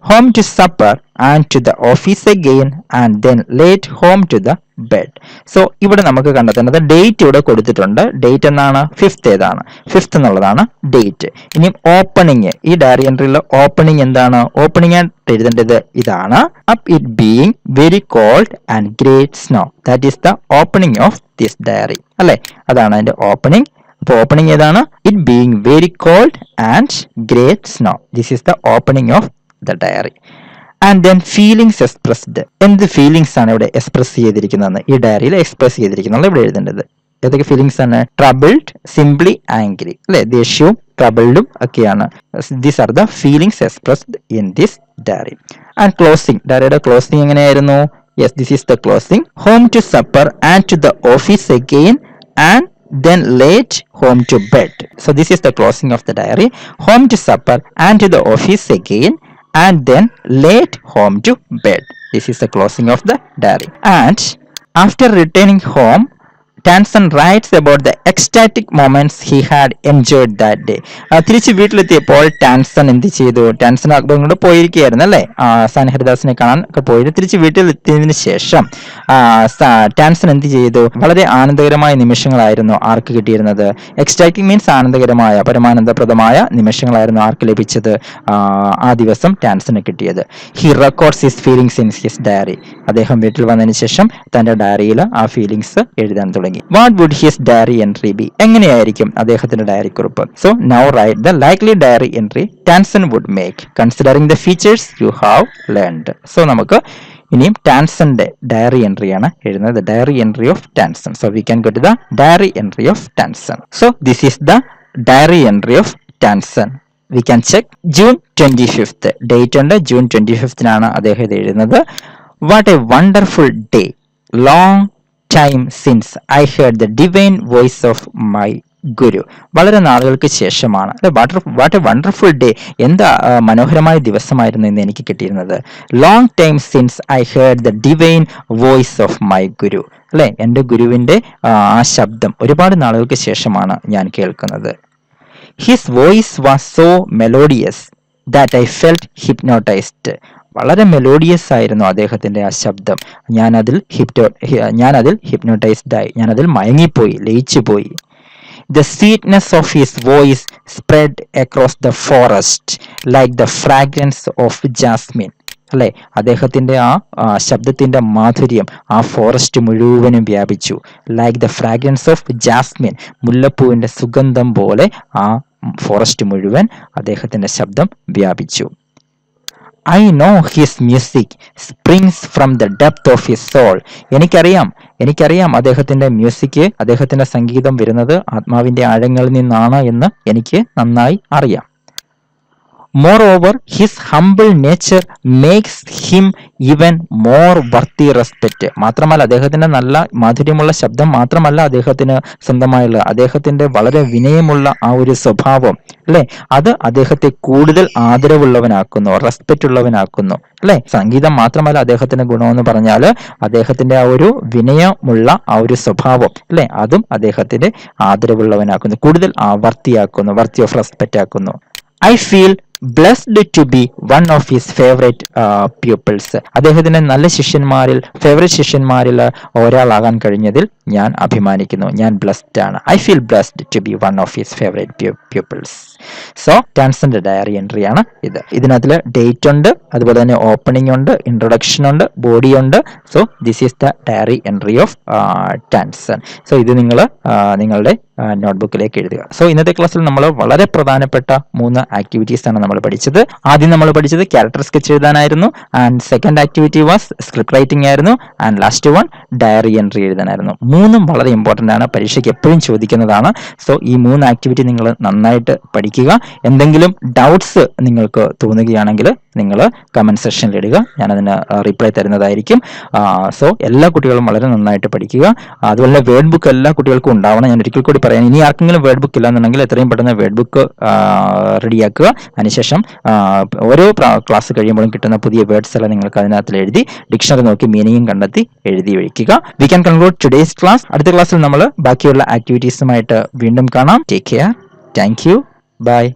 Home to supper and to the office again and then late home to the bed. So ഇവിടെ നമുക്ക് കണ്ടെത്തേണ്ടത് date ഇവിടെ കൊടുത്തിട്ടുണ്ട്. Date എന്നാണ്? 5th. ഏതാണ്? 5th എന്നുള്ളതാണ് date. ഇനി opening, ഈ ഡയറി എൻട്രിയിൽ ഓപ്പണിംഗ് എന്താണ്? ഓപ്പണിംഗ് ആയിട്ട് എഴുതേണ്ടത് ഇതാണ്. Up it being very cold and great snow. That is the opening of this diary, അല്ലെ? അതാണ് അതിന്റെ ഓപ്പണിംഗ്. അപ്പോൾ ഓപ്പണിംഗ് ഏതാണ്? It being very cold and great snow. This is the opening of the diary. And then feelings expressed. എന്ത് feelings ആണ് ഇവിടെ express ചെയ്തിരിക്കുന്നത്? ഈ ഡയറിയിൽ എക്സ്പ്രസ് ചെയ്തിരിക്കുന്നത് ഇവിടെ എഴുതേണ്ടത് ഏതൊക്കെ ഫീലിംഗ്സ് ആണ്? ട്രബിൾഡ്, സിംപ്ലി ആംഗ്രി, അല്ലെ? ദേഷ്യവും ട്രബിൾഡും ഒക്കെയാണ്. These are the feelings expressed in this diary. And closing, ഡയറിയുടെ ക്ലോസിംഗ് എങ്ങനെയായിരുന്നു? Yes, this is the closing. Home to supper and to the office again and then late home to bed. So this is the closing of the diary. Home to supper and to the office again and then late home to bed. This is the closing of the diary. And after returning home, Tansen writes about the ecstatic moments he had enjoyed that day. തിരിച്ച് വീട്ടിലെത്തിയപ്പോൾ ടാൻസൺ എന്ത് ചെയ്തു? ടാൻസൺ അക്ബറിനോട് പോയിരിക്കുകയായിരുന്നു, അല്ലേ? San ഹരിദാസിനെ കാണാൻ ഒക്കെ പോയിട്ട് തിരിച്ച് വീട്ടിലെത്തിയതിനു ശേഷം ടാൻസൺ എന്ത് ചെയ്തു? വളരെ ആനന്ദകരമായ നിമിഷങ്ങളായിരുന്നു ആർക്ക് കിട്ടിയിരുന്നത്? എക്സ്റ്റാറ്റിക് മീൻസ് ആനന്ദകരമായ, പരമാനന്ദപ്രദമായ നിമിഷങ്ങളായിരുന്നു ആർക്ക് ലഭിച്ചത്? ആ ദിവസം ടാൻസന് കിട്ടിയത്. He records his feelings in his diary. അദ്ദേഹം വീട്ടിൽ വന്നതിന് ശേഷം തന്റെ ഡയറിയിൽ ആ ഫീലിംഗ്സ് എഴുതാൻ തുടങ്ങി. What would his diary entry be? എങ്ങനെയായിരിക്കും അദ്ദേഹത്തിന്റെ ഡയറി കുറിപ്പ്? So now write the likely diary entry Tansen would make considering the features you have learned. So നമുക്ക് ഇനിയും ടാൻസന്റെ ഡയറി എൻട്രി ആണ് എഴുതുന്നത്. Diary entry of Tansen. So we can go to the diary entry of Tansen. So this is the diary entry of Tansen. We can check June 25th. Date ഉണ്ട്, June 25th അദ്ദേഹം ഇത് എഴുതുന്നത്. What a wonderful day. Long time since I heard the divine voice of my ഗുരു. വളരെ നാളുകൾക്ക് ശേഷമാണ്. What a wonderful day. എന്താ മനോഹരമായ ദിവസമായിരുന്നു ഇന്ന് എനിക്ക് കിട്ടിയിരുന്നത്. Long time since I heard the divine voice of my guru, അല്ലെ? എൻ്റെ ഗുരുവിൻ്റെ ആ ശബ്ദം ഒരുപാട് നാളുകൾക്ക് ശേഷമാണ് ഞാൻ കേൾക്കുന്നത്. His voice was so melodious that I felt hypnotised. വളരെ മെലോഡിയസ് ആയിരുന്നു അദ്ദേഹത്തിന്റെ ആ ശബ്ദം. ഞാനതിൽ ഹിപ്നോട്ടൈസ്ഡ് ആയി, ഞാനതിൽ മയങ്ങിപ്പോയി, ലയിച്ചു പോയി. The sweetness of his voice spread across the forest like the fragrance of jasmine. അല്ലെ, അദ്ദേഹത്തിന്റെ ശബ്ദത്തിന്റെ മാധുര്യം ആ ഫോറസ്റ്റ് മുഴുവനും വ്യാപിച്ചു. Like the fragrance of jasmine, മുല്ലപ്പൂവിന്റെ സുഗന്ധം പോലെ ആ ഫോറസ്റ്റ് മുഴുവൻ അദ്ദേഹത്തിന്റെ ശബ്ദം വ്യാപിച്ചു. I know his music springs from the depth of his soul. എനിക്കറിയാം അദ്ദേഹത്തിന്റെ മ്യൂസിക്, അദ്ദേഹത്തിന്റെ സംഗീതം വരുന്നത് ആത്മാവിന്റെ ആഴങ്ങളിൽ നിന്നാണ് എന്ന് എനിക്ക് നന്നായി അറിയാം. Moreover, his humble nature makes him even more worthy respect. മാത്രമല്ല, അദ്ദേഹത്തിന്റെ നല്ല മാധുര്യമുള്ള ശബ്ദം മാത്രമല്ല അദ്ദേഹത്തിന് സ്വന്തമായുള്ള, അദ്ദേഹത്തിന്റെ വളരെ വിനയമുള്ള ആ ഒരു സ്വഭാവം അല്ലെ, അത് അദ്ദേഹത്തെ കൂടുതൽ ആദരവുള്ളവനാക്കുന്നു, റെസ്പെക്റ്റ് ഉള്ളവനാക്കുന്നു അല്ലെ. സംഗീതം മാത്രമല്ല അദ്ദേഹത്തിന്റെ ഗുണമെന്ന് പറഞ്ഞാൽ അദ്ദേഹത്തിന്റെ ആ ഒരു വിനയമുള്ള ആ ഒരു സ്വഭാവം അല്ലെ, അതും അദ്ദേഹത്തിന്റെ ആദരവുള്ളവനാക്കുന്നു, കൂടുതൽ വർത്തിയാക്കുന്നു, വർത്തി ഓഫ് റെസ്പെക്റ്റ് ആക്കുന്നു. I feel blessed to be one of his favourite peoples. അദ്ദേഹത്തിന്റെ നല്ല ശിഷ്യന്മാരിൽ, ഫേവറേറ്റ് ശിഷ്യന്മാരിൽ ഒരാളാകാൻ കഴിഞ്ഞതിൽ ഞാൻ അഭിമാനിക്കുന്നു. ഞാൻ ബ്ലെസ്ഡ് ആണ്. I feel blessed to be one of his favourite peoples. So ടാൻസന്റെ ഡയറി എൻട്രി ആണ് ഇത്. ഇതിനകത്തിൽ ഡേറ്റ് ഉണ്ട്, അതുപോലെ തന്നെ ഓപ്പണിംഗ് ഉണ്ട്, ഇൻട്രൊഡക്ഷൻ ഉണ്ട്, ബോഡി ഉണ്ട്. So this is the diary entry of Tansen. So ഇത് നിങ്ങൾ നിങ്ങളുടെ നോട്ട്ബുക്കിലേക്ക് എഴുതുക. സോ ഇന്നത്തെ ക്ലാസ്സിൽ നമ്മൾ വളരെ പ്രധാനപ്പെട്ട 3 ആക്ടിവിറ്റീസ് ആണ് നമ്മൾ പഠിച്ചത്. ആദ്യം നമ്മൾ പഠിച്ചത് ക്യാരക്ടർ സ്കെച്ച് എഴുതാനായിരുന്നു, and second activity was script writing ആയിരുന്നു, and last one diary entry എഴുതാനായിരുന്നു. 3ഉം വളരെ ഇമ്പോർട്ടൻ്റ് ആണ്, പരീക്ഷയ്ക്ക് എപ്പോഴും ചോദിക്കുന്നതാണ്. സോ ഈ 3 ആക്ടിവിറ്റി നിങ്ങൾ നന്നായിട്ട് പഠിക്കുക. എന്തെങ്കിലും ഡൗട്ട്സ് നിങ്ങൾക്ക് തോന്നുകയാണെങ്കിൽ നിങ്ങൾ കമന്റ് സെക്ഷനിൽ ഇടുക, ഞാനതിന് റിപ്ലൈ തരുന്നതായിരിക്കും. സോ എല്ലാ കുട്ടികളും വളരെ നന്നായിട്ട് പഠിക്കുക. അതുപോലെ വേർഡ് ബുക്ക് എല്ലാ കുട്ടികൾക്കും ഉണ്ടാവണം. ഞാൻ ഒരിക്കൽ കൂടി പറയാം, ഇനി ആർക്കെങ്കിലും വേർഡ് ബുക്ക് ഇല്ലാന്നുണ്ടെങ്കിൽ എത്രയും പെട്ടെന്ന് വേർഡ് ബുക്ക് റെഡിയാക്കുക. അതിനുശേഷം ഓരോ ക്ലാസ് കഴിയുമ്പോഴും കിട്ടുന്ന പുതിയ വേർഡ്സ് എല്ലാം നിങ്ങൾക്ക് അതിനകത്ത് എഴുതി ഡിക്ഷണറി നോക്കി മീനിങ്ങും കണ്ടെത്തി എഴുതി വയ്ക്കുക. We can conclude today's class. അടുത്ത ക്ലാസ്സിൽ നമ്മൾ ബാക്കിയുള്ള ആക്ടിവിറ്റീസുമായിട്ട് വീണ്ടും കാണാം. Take care. Thank you. By.